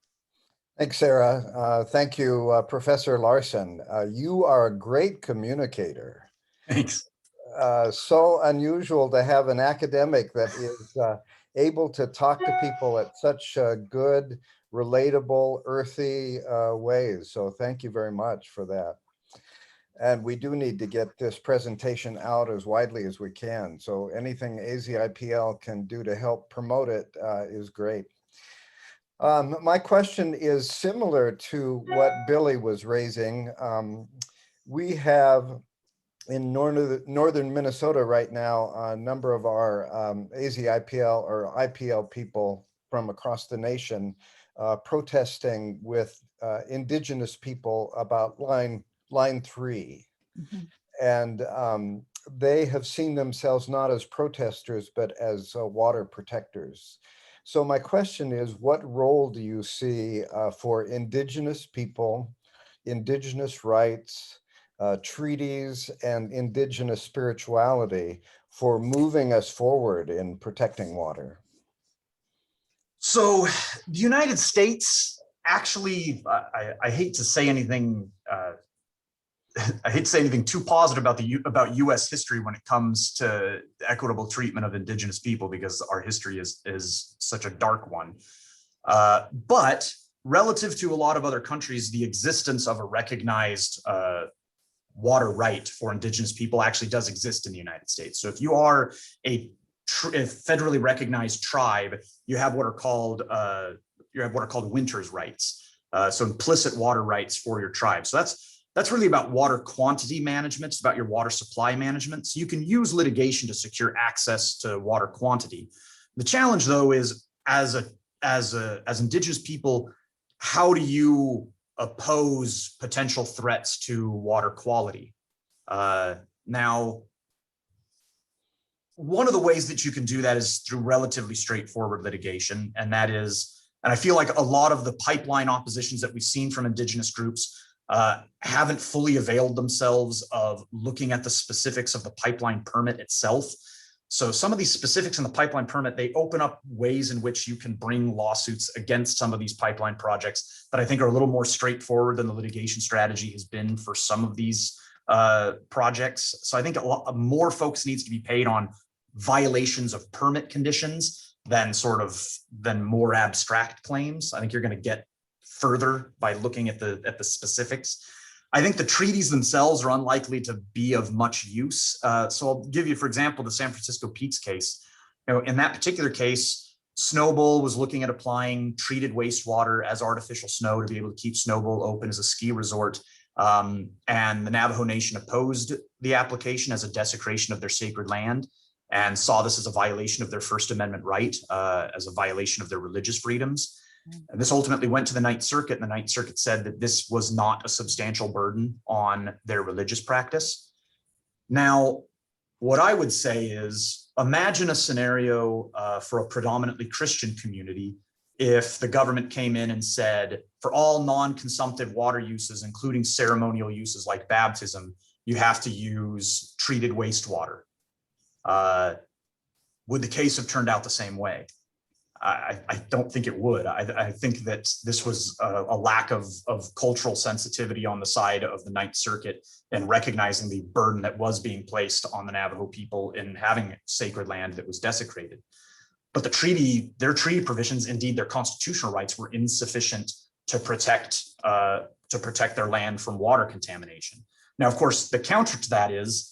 Thanks, Sarah. Thank you, Professor Larson. You are a great communicator. Thanks. So unusual to have an academic that is able to talk to people at such good, relatable, earthy ways. So thank you very much for that. And we do need to get this presentation out as widely as we can. So anything AZIPL can do to help promote it is great. My question is similar to what Billy was raising. We have in northern Minnesota right now, a number of our AZIPL or IPL people from across the nation protesting with indigenous people about line 3. Mhm. And they have seen themselves not as protesters, but as water protectors. So my question is, what role do you see for indigenous people, indigenous rights, treaties, and indigenous spirituality for moving us forward in protecting water? So the United States actually, I hate to say anything, I hate to say anything too positive about U.S. history when it comes to equitable treatment of indigenous people, because our history is such a dark one. But relative to a lot of other countries, the existence of a recognized water right for indigenous people actually does exist in the United States. So if you are a federally recognized tribe, you have what are called winters rights. So implicit water rights for your tribe. So that's really about water quantity management. It's about your water supply management. So you can use litigation to secure access to water quantity. The challenge, though, is as indigenous people, how do you oppose potential threats to water quality? Now, one of the ways that you can do that is through relatively straightforward litigation, and that is, and I feel like a lot of the pipeline oppositions that we've seen from indigenous groups haven't fully availed themselves of looking at the specifics of the pipeline permit itself. So some of these specifics in the pipeline permit, they open up ways in which you can bring lawsuits against some of these pipeline projects that I think are a little more straightforward than the litigation strategy has been for some of these projects. So I think a lot more focus needs to be paid on violations of permit conditions than more abstract claims. I think you're going to get further by looking at the specifics. I think the treaties themselves are unlikely to be of much use. So I'll give you, for example, the San Francisco Peaks case. In that particular case, Snowbowl was looking at applying treated wastewater as artificial snow to be able to keep Snowbowl open as a ski resort. And the Navajo Nation opposed the application as a desecration of their sacred land and saw this as a violation of their First Amendment right, as a violation of their religious freedoms. And this ultimately went to the Ninth Circuit, and the Ninth Circuit said that this was not a substantial burden on their religious practice. Now, what I would say is, imagine a scenario for a predominantly Christian community if the government came in and said, for all non-consumptive water uses, including ceremonial uses like baptism, you have to use treated wastewater. Would the case have turned out the same way? I don't think it would. I think that this was a lack of cultural sensitivity on the side of the Ninth Circuit and recognizing the burden that was being placed on the Navajo people in having sacred land that was desecrated. But their treaty provisions, indeed their constitutional rights, were insufficient to protect their land from water contamination. Now, of course, the counter to that is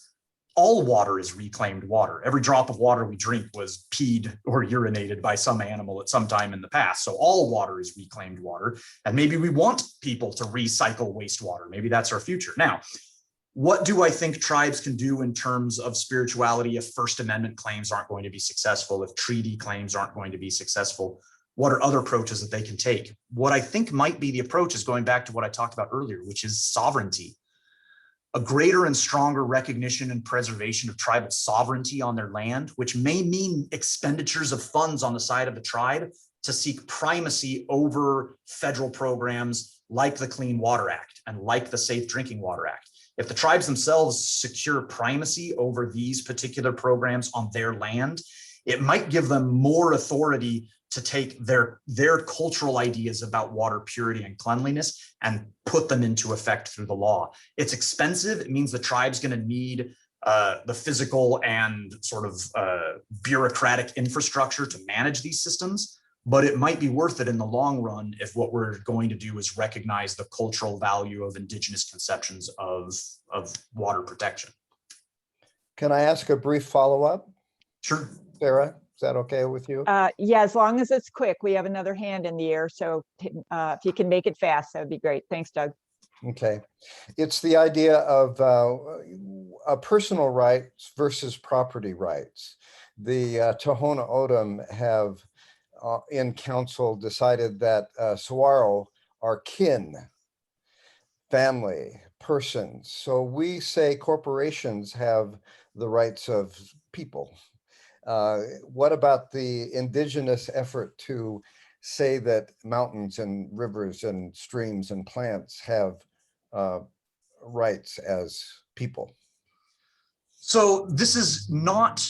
all water is reclaimed water. Every drop of water we drink was peed or urinated by some animal at some time in the past. So all water is reclaimed water. And maybe we want people to recycle wastewater. Maybe that's our future. Now, what do I think tribes can do in terms of spirituality if First Amendment claims aren't going to be successful, if treaty claims aren't going to be successful? What are other approaches that they can take? What I think might be the approach is going back to what I talked about earlier, which is sovereignty. A greater and stronger recognition and preservation of tribal sovereignty on their land, which may mean expenditures of funds on the side of the tribe to seek primacy over federal programs like the Clean Water Act and like the Safe Drinking Water Act. If the tribes themselves secure primacy over these particular programs on their land, It might give them more authority to take their cultural ideas about water purity and cleanliness and put them into effect through the law. It's expensive. It means the tribe's going to need the physical and sort of bureaucratic infrastructure to manage these systems, but it might be worth it in the long run if what we're going to do is recognize the cultural value of indigenous conceptions of water protection. Can I ask a brief follow-up? Sure. Sarah, is that okay with you? Yeah, as long as it's quick. We have another hand in the air, so if you can make it fast, that'd be great. Thanks, Doug. Okay. It's the idea of personal rights versus property rights. The Tohono O'odham have in council decided that saguaro are kin, family, persons. So we say corporations have the rights of people. What about the indigenous effort to say that mountains and rivers and streams and plants have rights as people? So this is not,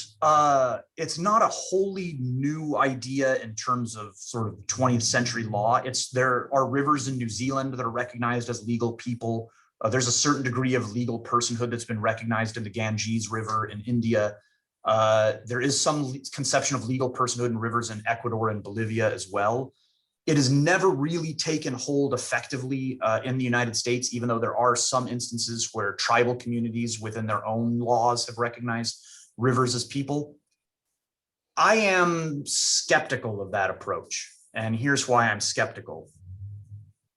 it's not a wholly new idea in terms of sort of 20th century law. There are rivers in New Zealand that are recognized as legal people. There's a certain degree of legal personhood that's been recognized in the Ganges River in India. There is some conception of legal personhood in rivers in Ecuador and Bolivia as well. It has never really taken hold effectively in the United States, even though there are some instances where tribal communities within their own laws have recognized rivers as people. I am skeptical of that approach, and here's why I'm skeptical.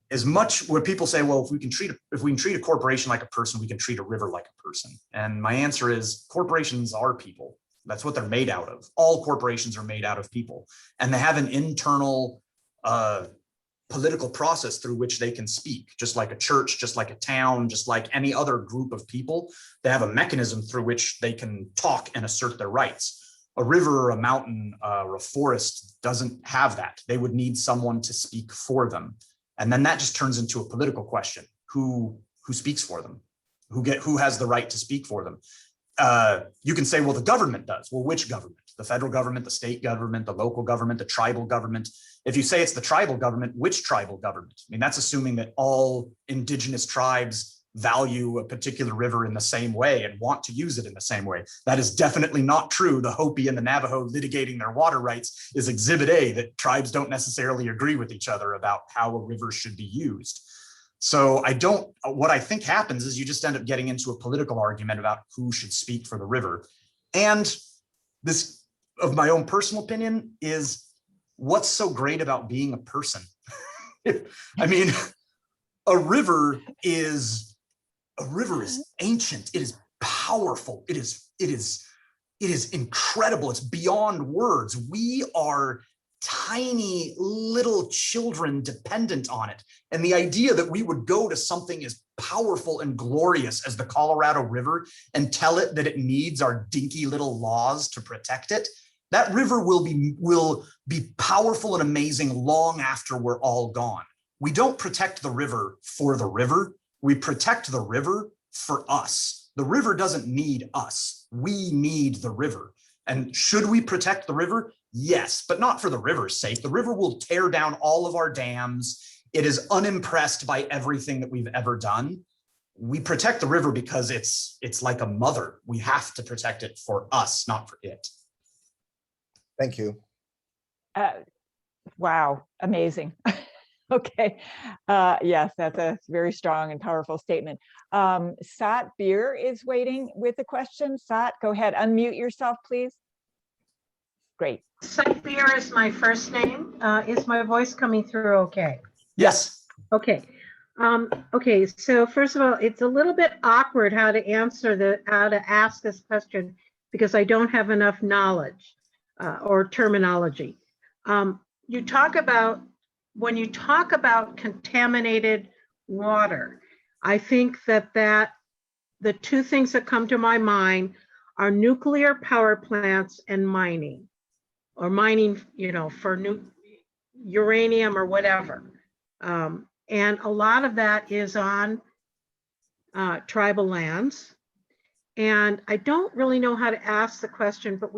As much when people say, well, if we can treat a corporation like a person, we can treat a river like a person. And my answer is corporations are people. That's what they're made out of. All corporations are made out of people, and they have an internal political process through which they can speak, just like a church, just like a town, just like any other group of people. They have a mechanism through which they can talk and assert their rights. A river or a mountain or a forest doesn't have that. They would need someone to speak for them. And then that just turns into a political question. Who speaks for them? Who has the right to speak for them? You can say, well, the government does. Well, which government? The federal government, the state government, the local government, the tribal government. If you say it's the tribal government, which tribal government? I mean, that's assuming that all indigenous tribes value a particular river in the same way and want to use it in the same way. That is definitely not true. The Hopi and the Navajo litigating their water rights is Exhibit A, that tribes don't necessarily agree with each other about how a river should be used. So what I think happens is you just end up getting into a political argument about who should speak for the river. And this, of my own personal opinion, is what's so great about being a person? I mean, a river is ancient. It is powerful. It is incredible. It's beyond words. We are tiny little children dependent on it. And the idea that we would go to something as powerful and glorious as the Colorado River and tell it that it needs our dinky little laws to protect it, that river will be powerful and amazing long after we're all gone. We don't protect the river for the river. We protect the river for us. The river doesn't need us. We need the river. And should we protect the river? Yes, but not for the river's sake. The river will tear down all of our dams. It is unimpressed by everything that we've ever done. We protect the river because it's like a mother. We have to protect it for us, not for it. Thank you. Wow, amazing. Okay. Yes, that's a very strong and powerful statement. Sat Beer is waiting with a question. Sat, go ahead. Unmute yourself, please. Great. Sat Beer is my first name. Is my voice coming through okay? Yes. Okay. Okay, so first of all, it's a little bit awkward how to ask this question because I don't have enough knowledge or terminology. When you talk about contaminated water, I think that the two things that come to my mind are nuclear power plants and mining, or mining, for new uranium or whatever. And a lot of that is on tribal lands. And I don't really know how to ask the question, but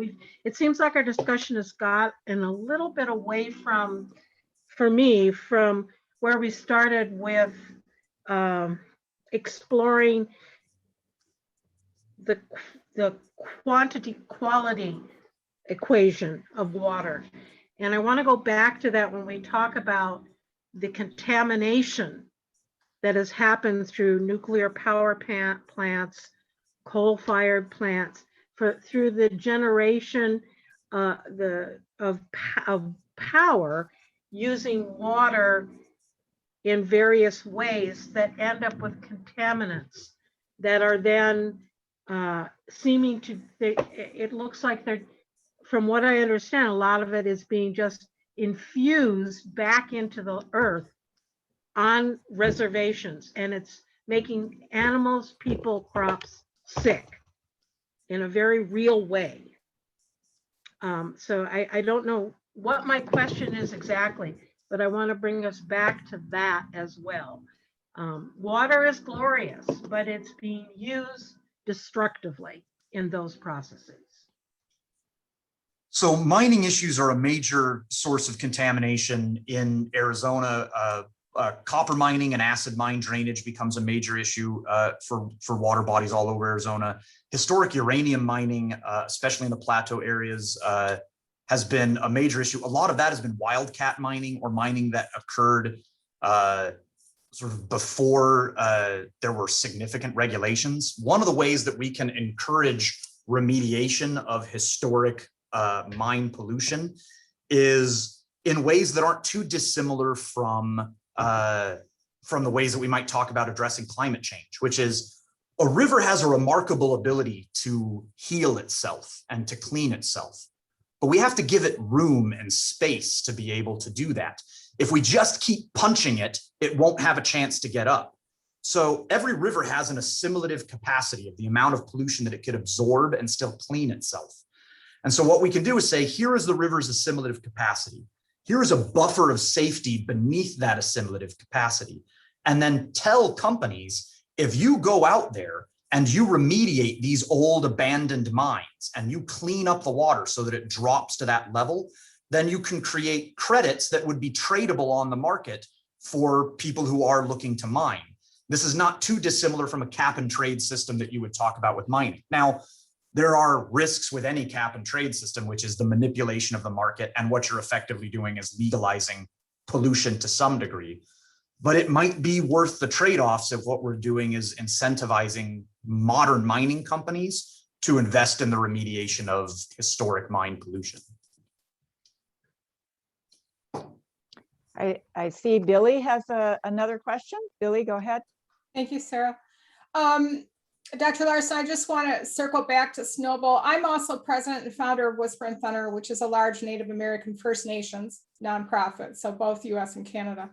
it seems like our discussion has gotten a little bit away from, for me, from where we started with exploring the quality equation of water. And I want to go back to that when we talk about the contamination that has happened through nuclear power plants, coal-fired plants, through the generation of power using water in various ways that end up with contaminants that are then seeming to, it looks like they're, from what I understand, a lot of it is being just infused back into the earth on reservations, and it's making animals, people, crops sick in a very real way. So I don't know what my question is exactly, but I want to bring us back to that as well. Water is glorious, but it's being used destructively in those processes. So mining issues are a major source of contamination in Arizona. Copper mining and acid mine drainage becomes a major issue for water bodies all over Arizona. Historic uranium mining, especially in the plateau areas, has been a major issue. A lot of that has been wildcat mining, or mining that occurred sort of before there were significant regulations. One of the ways that we can encourage remediation of historic mine pollution is in ways that aren't too dissimilar from the ways that we might talk about addressing climate change, which is a river has a remarkable ability to heal itself and to clean itself, but we have to give it room and space to be able to do that. If we just keep punching it, it won't have a chance to get up. So every river has an assimilative capacity of the amount of pollution that it could absorb and still clean itself. And so what we can do is say, here is the river's assimilative capacity. Here is a buffer of safety beneath that assimilative capacity. And then tell companies, if you go out there and you remediate these old abandoned mines and you clean up the water so that it drops to that level, then you can create credits that would be tradable on the market for people who are looking to mine. This is not too dissimilar from a cap and trade system that you would talk about with mining. Now, there are risks with any cap and trade system, which is the manipulation of the market, and what you're effectively doing is legalizing pollution to some degree. But it might be worth the trade-offs if what we're doing is incentivizing modern mining companies to invest in the remediation of historic mine pollution. I see Billy has another question. Billy, go ahead. Thank you, Sarah. Dr. Larson, I just want to circle back to Snowball. I'm also president and founder of Whisper and Thunder, which is a large Native American First Nations nonprofit, so both US and Canada.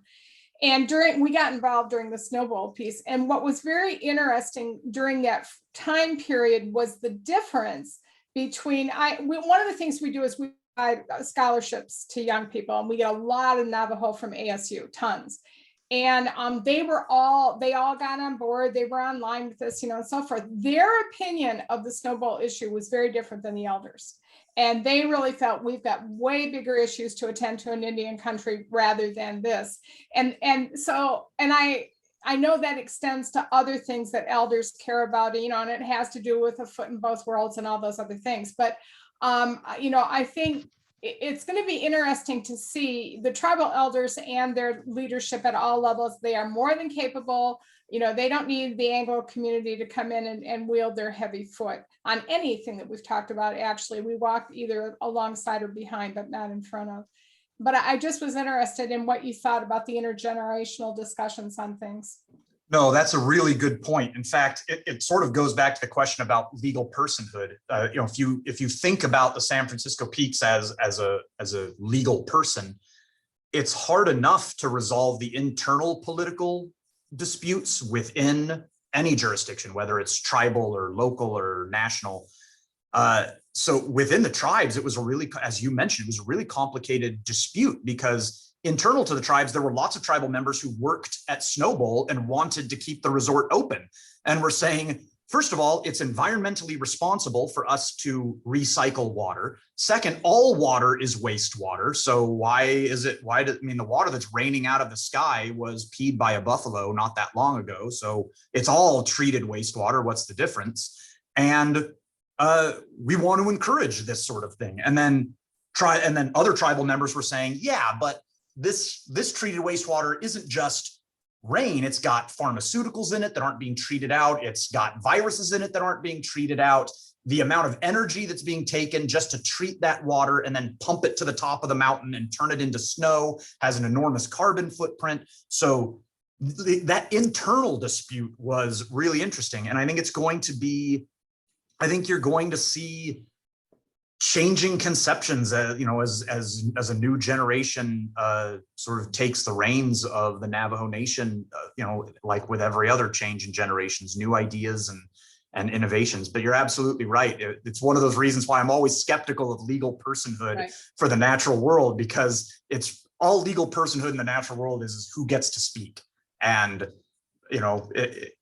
And we got involved during the Snowball piece. And what was very interesting during that time period was the difference between, one of the things we do is we provide scholarships to young people, and we get a lot of Navajo from ASU, tons. And they all got on board. They were online with us, and so forth. Their opinion of the Snowball issue was very different than the elders. And they really felt we've got way bigger issues to attend to in Indian country rather than this. And I know that extends to other things that elders care about, and it has to do with a foot in both worlds and all those other things. But, I think it's going to be interesting to see the tribal elders and their leadership at all levels. They are more than capable. They don't need the Anglo community to come in and wield their heavy foot on anything that we've talked about. Actually, we walk either alongside or behind, but not in front of. But I just was interested in what you thought about the intergenerational discussions on things. No, that's a really good point. In fact, it sort of goes back to the question about legal personhood. If you think about the San Francisco Peaks as a legal person, it's hard enough to resolve the internal political disputes within any jurisdiction, whether it's tribal or local or national. So within the tribes, it was as you mentioned, it was a really complicated dispute because internal to the tribes, there were lots of tribal members who worked at Snowball and wanted to keep the resort open and were saying, first of all, it's environmentally responsible for us to recycle water. Second, all water is wastewater. So the water that's raining out of the sky was peed by a buffalo not that long ago. So it's all treated wastewater. What's the difference? And we want to encourage this sort of thing. And then other tribal members were saying, yeah, but this treated wastewater isn't just rain. It's got pharmaceuticals in it that aren't being treated out. It's got viruses in it that aren't being treated out. The amount of energy that's being taken just to treat that water and then pump it to the top of the mountain and turn it into snow has an enormous carbon footprint. So that internal dispute was really interesting. And I think you're going to see changing conceptions, as a new generation sort of takes the reins of the Navajo Nation, like with every other change in generations, new ideas and innovations. But you're absolutely right. It's one of those reasons why I'm always skeptical of legal personhood for the natural world, because it's all legal personhood in the natural world is who gets to speak. And,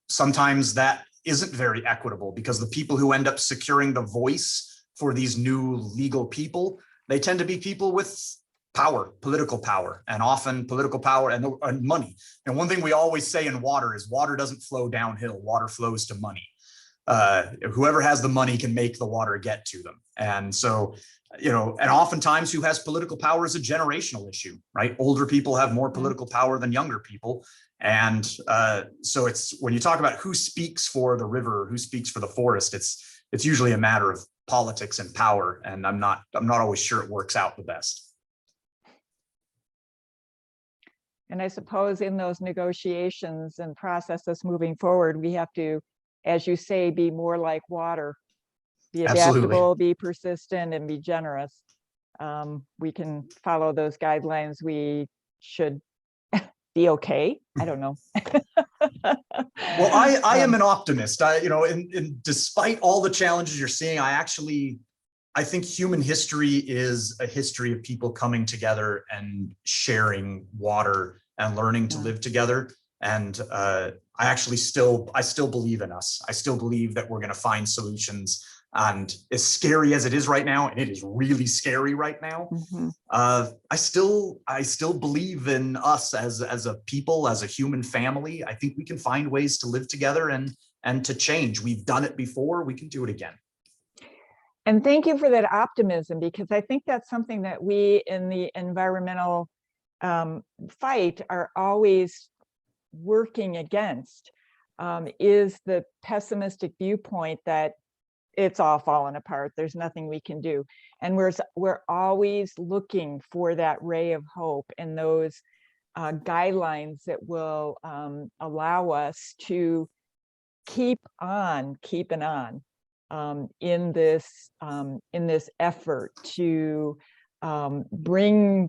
sometimes that isn't very equitable, because the people who end up securing the voice for these new legal people, they tend to be people with power, political power, and often political power and money. And one thing we always say in water is water doesn't flow downhill, water flows to money. Whoever has the money can make the water get to them. And so, and oftentimes who has political power is a generational issue, right? Older people have more political power than younger people. And so it's, when you talk about who speaks for the river, who speaks for the forest, it's usually a matter of politics and power, and I'm not always sure it works out the best. And I suppose in those negotiations and processes moving forward, we have to, as you say, be more like water, be adaptable, be persistent, and be generous. We can follow those guidelines. We should be okay. I don't know. Well, I am an optimist. And despite all the challenges you're seeing, I think human history is a history of people coming together and sharing water and learning to live together. And I still believe in us. I still believe that we're going to find solutions. And as scary as it is right now, and it is really scary right now, I still believe in us as a people, as a human family. I think we can find ways to live together and to change. We've done it before. We can do it again. And thank you for that optimism, because I think that's something that we in the environmental fight are always working against, is the pessimistic viewpoint that it's all fallen apart, there's nothing we can do. And we're always looking for that ray of hope and those guidelines that will allow us to keep on keeping on in this effort to bring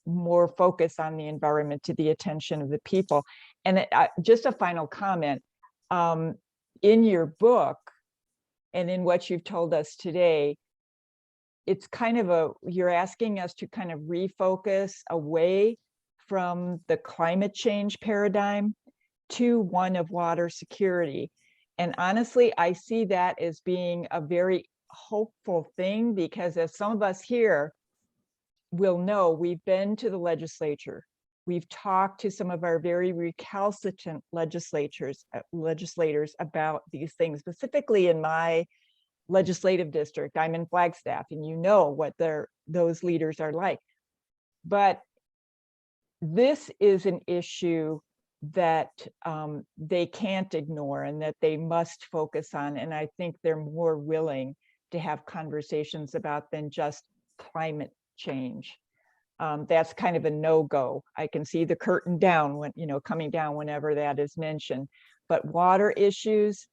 more focus on the environment to the attention of the people. And just a final comment, in your book and in what you've told us today, it's kind of you're asking us to kind of refocus away from the climate change paradigm to one of water security. And honestly, I see that as being a very hopeful thing, because as some of us here will know, we've been to the legislature. We've talked to some of our very recalcitrant legislators about these things, specifically in my legislative district. I'm in Flagstaff, and you know what those leaders are like. But this is an issue that they can't ignore and that they must focus on. And I think they're more willing to have conversations about than just climate change. That's kind of a no-go. I can see the curtain down when, coming down whenever that is mentioned. But water issues,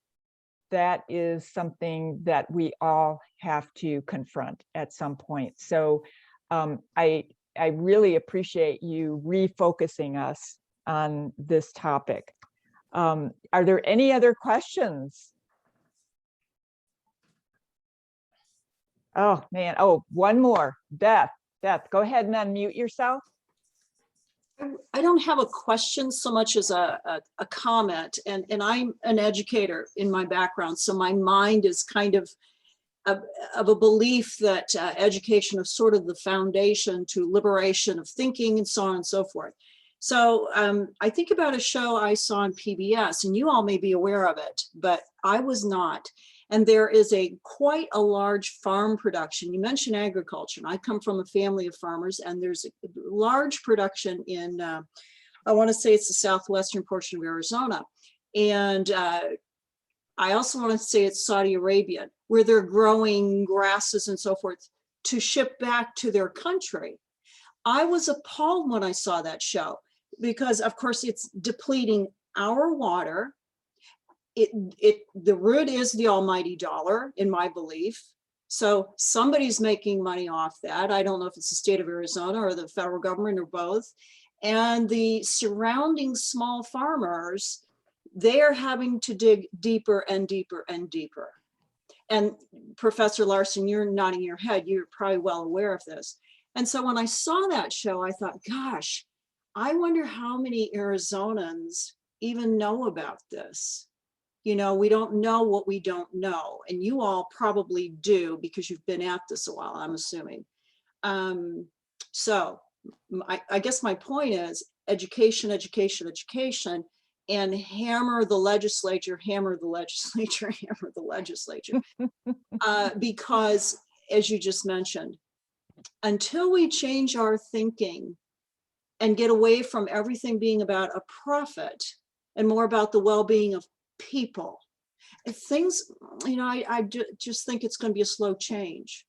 that is something that we all have to confront at some point. So I really appreciate you refocusing us on this topic. Are there any other questions? Oh man, one more. Beth, go ahead and unmute yourself. I don't have a question so much as a comment, and I'm an educator in my background, so my mind is kind of a belief that education is sort of the foundation to liberation of thinking and so on and so forth. So I think about a show I saw on PBS, and you all may be aware of it, but I was not. And there is quite a large farm production. You mentioned agriculture, and I come from a family of farmers, and there's a large production in, I want to say it's the southwestern portion of Arizona. And I also want to say it's Saudi Arabia, where they're growing grasses and so forth to ship back to their country. I was appalled when I saw that show because, of course, it's depleting our water. The root is the almighty dollar, in my belief. So somebody's making money off that. I don't know if it's the state of Arizona or the federal government or both. And the surrounding small farmers, they are having to dig deeper and deeper and deeper. And Professor Larson, you're nodding your head. You're probably well aware of this. And so when I saw that show, I thought, gosh, I wonder how many Arizonans even know about this. You know, we don't know what we don't know. And you all probably do because you've been at this a while, I'm assuming. So I guess my point is education, education, education, and hammer the legislature, hammer the legislature, hammer the legislature. Because as you just mentioned, until we change our thinking and get away from everything being about a profit and more about the well-being of people, things, you know, I just think it's going to be a slow change.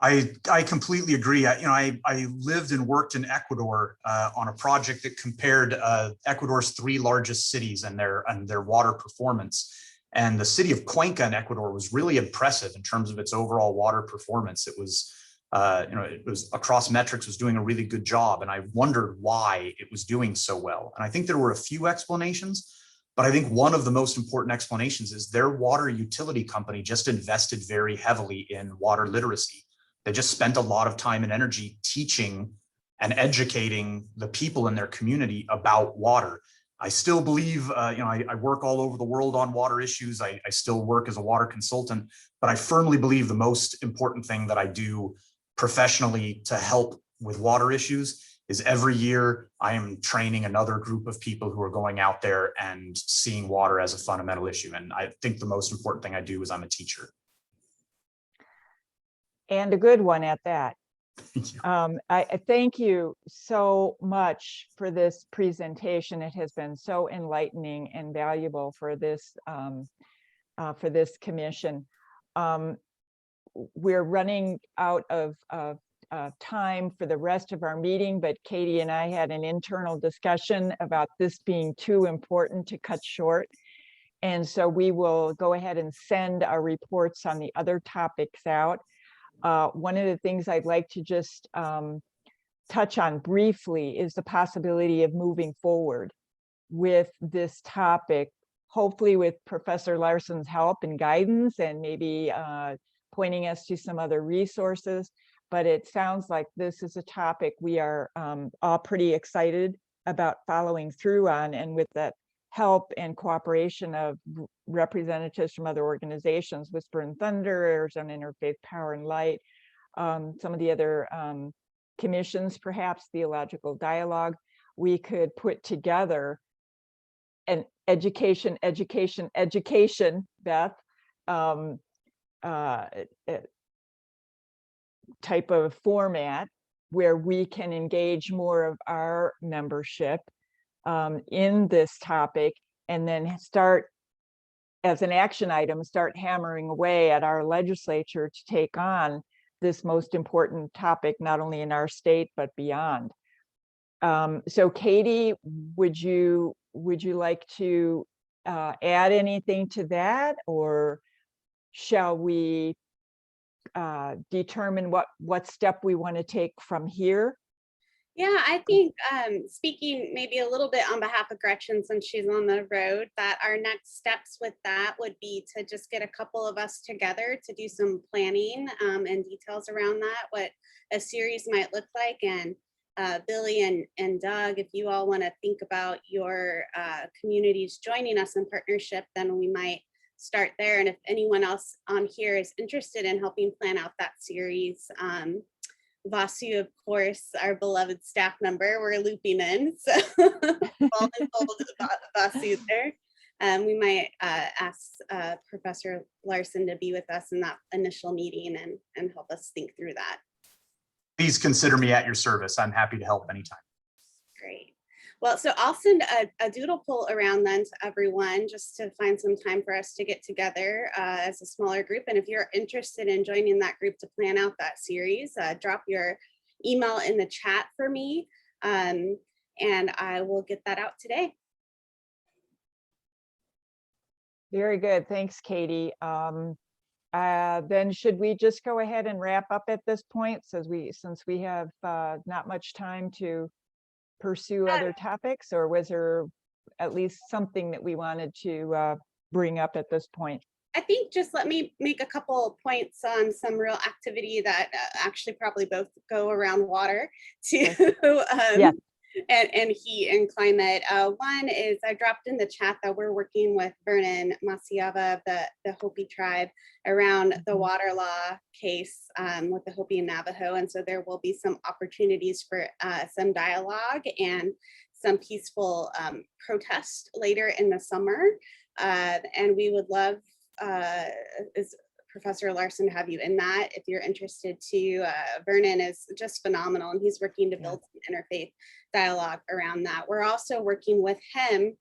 I completely agree. I lived and worked in Ecuador on a project that compared Ecuador's 3 largest cities and their water performance. And the city of Cuenca in Ecuador was really impressive in terms of its overall water performance. It was, it was across metrics, was doing a really good job. And I wondered why it was doing so well. And I think there were a few explanations, but I think one of the most important explanations is their water utility company just invested very heavily in water literacy. They just spent a lot of time and energy teaching and educating the people in their community about water. I still believe, I work all over the world on water issues. I still work as a water consultant, but I firmly believe the most important thing that I do professionally to help with water issues is every year I am training another group of people who are going out there and seeing water as a fundamental issue. And I think the most important thing I do is I'm a teacher. And a good one at that. Thank you. I thank you so much for this presentation. It has been so enlightening and valuable for this commission. We're running out of time for the rest of our meeting, but Katie and I had an internal discussion about this being too important to cut short. And so we will go ahead and send our reports on the other topics out. One of the things I'd like to just touch on briefly is the possibility of moving forward with this topic, hopefully with Professor Larson's help and guidance, and maybe pointing us to some other resources. But it sounds like this is a topic we are all pretty excited about following through on, and with that help and cooperation of representatives from other organizations, Whisper and Thunder, Arizona Interfaith Power and Light, some of the other commissions, perhaps Theological Dialogue, we could put together an education, Beth, type of format where we can engage more of our membership in this topic, and then start as an action item, start hammering away at our legislature to take on this most important topic, not only in our state, but beyond. So Katie, would you like to add anything to that, or shall we determine what step we want to take from here? Yeah, I think speaking maybe a little bit on behalf of Gretchen, since she's on the road, that our next steps with that would be to just get a couple of us together to do some planning and details around that, what a series might look like. And Billy and Doug, if you all want to think about your communities joining us in partnership, then we might start there. And if anyone else on here is interested in helping plan out that series, Vasu, of course, our beloved staff member, we're looping in. So all involved Vasu there. We might ask Professor Larson to be with us in that initial meeting and help us think through that. Please consider me at your service. I'm happy to help anytime. Great. Well, so I'll send a doodle poll around then to everyone just to find some time for us to get together as a smaller group. And if you're interested in joining that group to plan out that series, drop your email in the chat for me and I will get that out today. Very good. Thanks, Katie. Then should we just go ahead and wrap up at this point, since we have not much time to pursue other topics, or was there at least something that we wanted to bring up at this point? I think just let me make a couple points on some real activity that actually probably both go around water too. Yeah. And heat and climate. One is I dropped in the chat that we're working with Vernon Masiava of the Hopi tribe around the water law case with the Hopi and Navajo. And so there will be some opportunities for some dialogue and some peaceful protest later in the summer. And we would love, as Professor Larson, to have you in that if you're interested too. Vernon is just phenomenal and he's working to build some interfaith dialogue around that. We're also working with him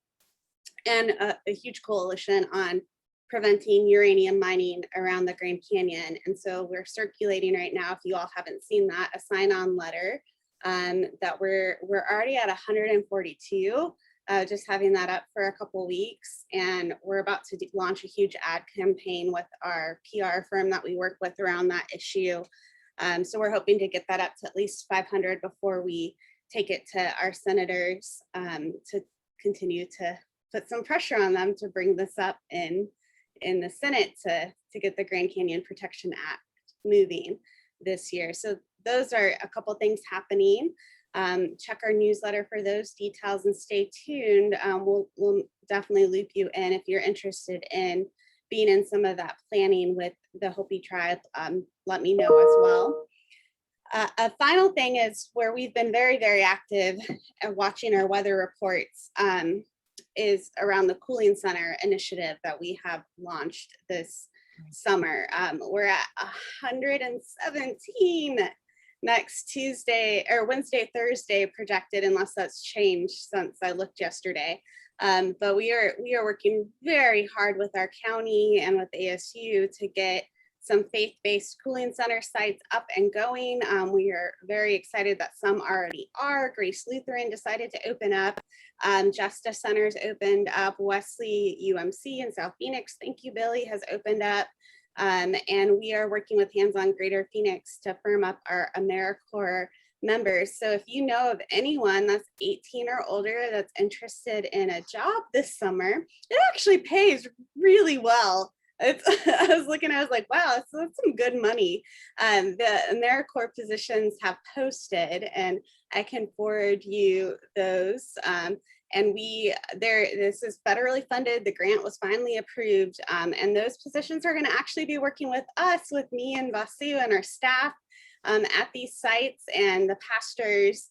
and a huge coalition on preventing uranium mining around the Grand Canyon. And so we're circulating right now, if you all haven't seen that, a sign-on letter that we're already at 142. Just having that up for a couple weeks, and we're about to launch a huge ad campaign with our PR firm that we work with around that issue. So we're hoping to get that up to at least 500 before we take it to our senators to continue to put some pressure on them to bring this up in the Senate to get the Grand Canyon Protection Act moving this year. So those are a couple things happening. Check our newsletter for those details and stay tuned. We'll definitely loop you in if you're interested in being in some of that planning with the Hopi tribe. Let me know as well. A final thing is where we've been very, very active at watching our weather reports is around the Cooling Center initiative that we have launched this summer. We're at 117 next Tuesday or Wednesday, Thursday projected, unless that's changed since I looked yesterday. But we are working very hard with our county and with ASU to get some faith-based cooling center sites up and going. We are very excited that some already are. Grace Lutheran decided to open up. Justice Centers opened up. Wesley UMC in South Phoenix, thank you, Billy, has opened up. And we are working with Hands on Greater Phoenix to firm up our AmeriCorps members. So if you know of anyone that's 18 or older that's interested in a job this summer, it actually pays really well. I was looking, I was like, wow, that's some good money. The AmeriCorps positions have posted, and I can forward you those. And this is federally funded. The grant was finally approved. And those positions are going to actually be working with us, with me and Vasu and our staff at these sites, and the pastors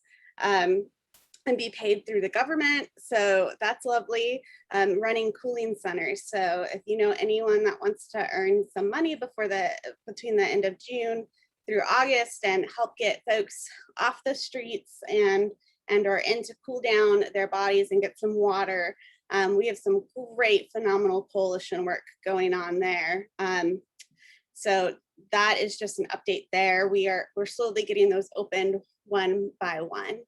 and be paid through the government. So that's lovely. Running cooling centers. So if you know anyone that wants to earn some money between the end of June through August and help get folks off the streets and or in to cool down their bodies and get some water, we have some great, phenomenal coalition work going on there. So that is just an update there. We're slowly getting those opened one by one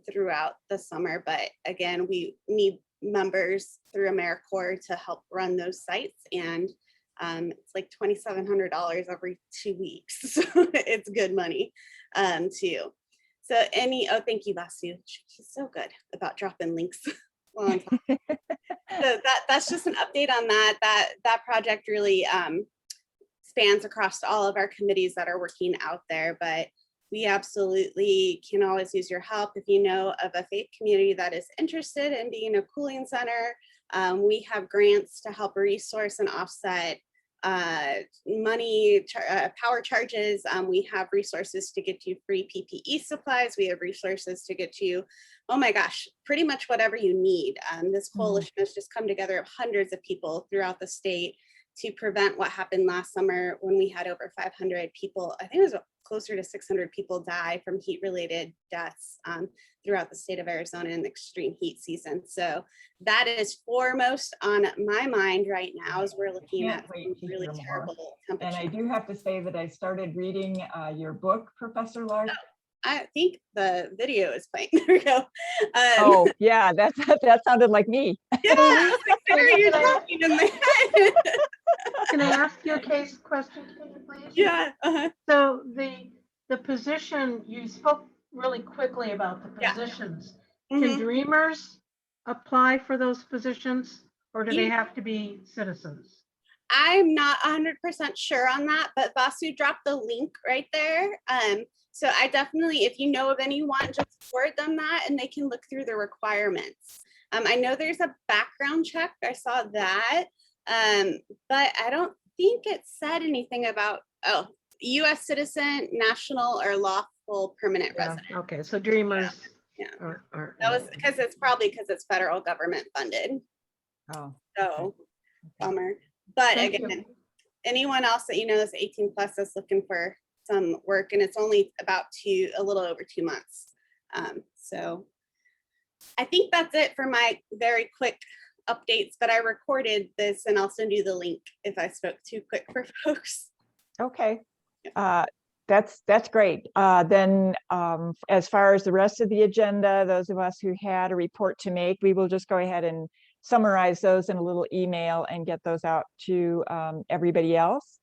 throughout the summer. But again, we need members through AmeriCorps to help run those sites. And it's like $2,700 every 2 weeks. So it's good money too. So thank you, Vasu. She's so good about dropping links. So that's just an update on that. That project really spans across all of our committees that are working out there. But we absolutely can always use your help. If you know of a faith community that is interested in being a cooling center, we have grants to help resource and offset power charges. We have resources to get you free PPE supplies. We have resources to get you, oh my gosh, pretty much whatever you need. This coalition has just come together of hundreds of people throughout the state to prevent what happened last summer when we had over 500 people, I think it was closer to 600 people die from heat-related deaths throughout the state of Arizona in the extreme heat season. So that is foremost on my mind right now as we're looking at really terrible temperatures. And I do have to say that I started reading your book, Professor Larson. I think the video is playing. There we go. Oh, yeah, that sounded like me. Yeah, I was like, Sarah, you're talking in my head. Can I ask you a case question, can you please? Yeah. So the position, you spoke really quickly about the Yeah. positions. Mhm. Can dreamers apply for those positions, or do they Yeah. have to be citizens? I'm not 100% sure on that, but Vasu dropped the link right there. So I definitely, if you know of anyone, just forward them that and they can look through the requirements. I know there's a background check. I saw that, but I don't think it said anything about, US citizen, national, or lawful permanent resident. Okay, so dreamers. Yeah. Are That was because it's probably because it's federal government funded. Oh, So bummer. But Thank again, you. anyone else that you know is 18 plus that's looking for some work, and it's only about a little over 2 months. So I think that's it for my very quick updates, but I recorded this and I'll send you the link if I spoke too quick for folks. okay. That's great. Then as far as the rest of the agenda, those of us who had a report to make, we will just go ahead and summarize those in a little email and get those out to everybody else.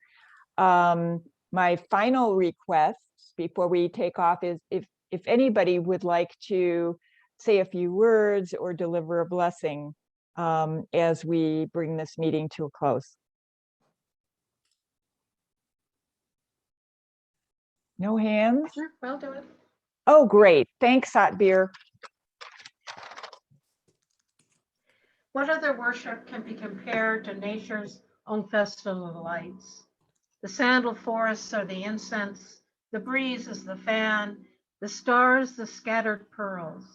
My final request before we take off is if anybody would like to say a few words or deliver a blessing as we bring this meeting to a close. No hands? Sure, I'll do it. Oh, great. Thanks, Satbir. What other worship can be compared to nature's own festival of lights? The sandal forests are the incense, the breeze is the fan, the stars the scattered pearls.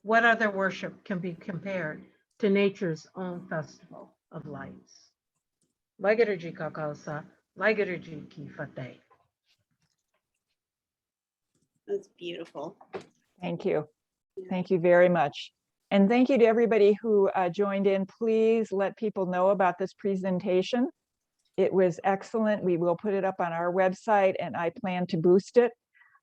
What other worship can be compared to nature's own festival of lights? Waiguru ji ka khalsa, Waiguru ji ki fateh. That's beautiful. Thank you. Thank you very much. And thank you to everybody who joined in. Please let people know about this presentation. It was excellent. We will put it up on our website and I plan to boost it.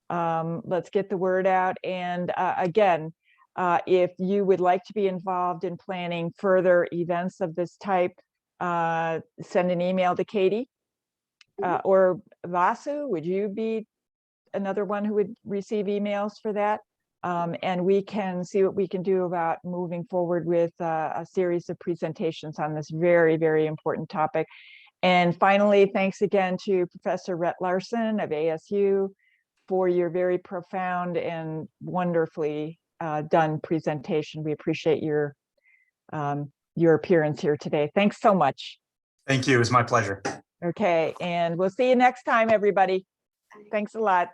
Let's get the word out. And again, if you would like to be involved in planning further events of this type, send an email to Katie or Vasu. Would you be another one who would receive emails for that? And we can see what we can do about moving forward with a series of presentations on this very, very important topic. And finally, thanks again to Professor Rhett Larson of ASU for your very profound and wonderfully done presentation. We appreciate your appearance here today. Thanks so much. Thank you. It was my pleasure. Okay, and we'll see you next time, everybody. Thanks a lot.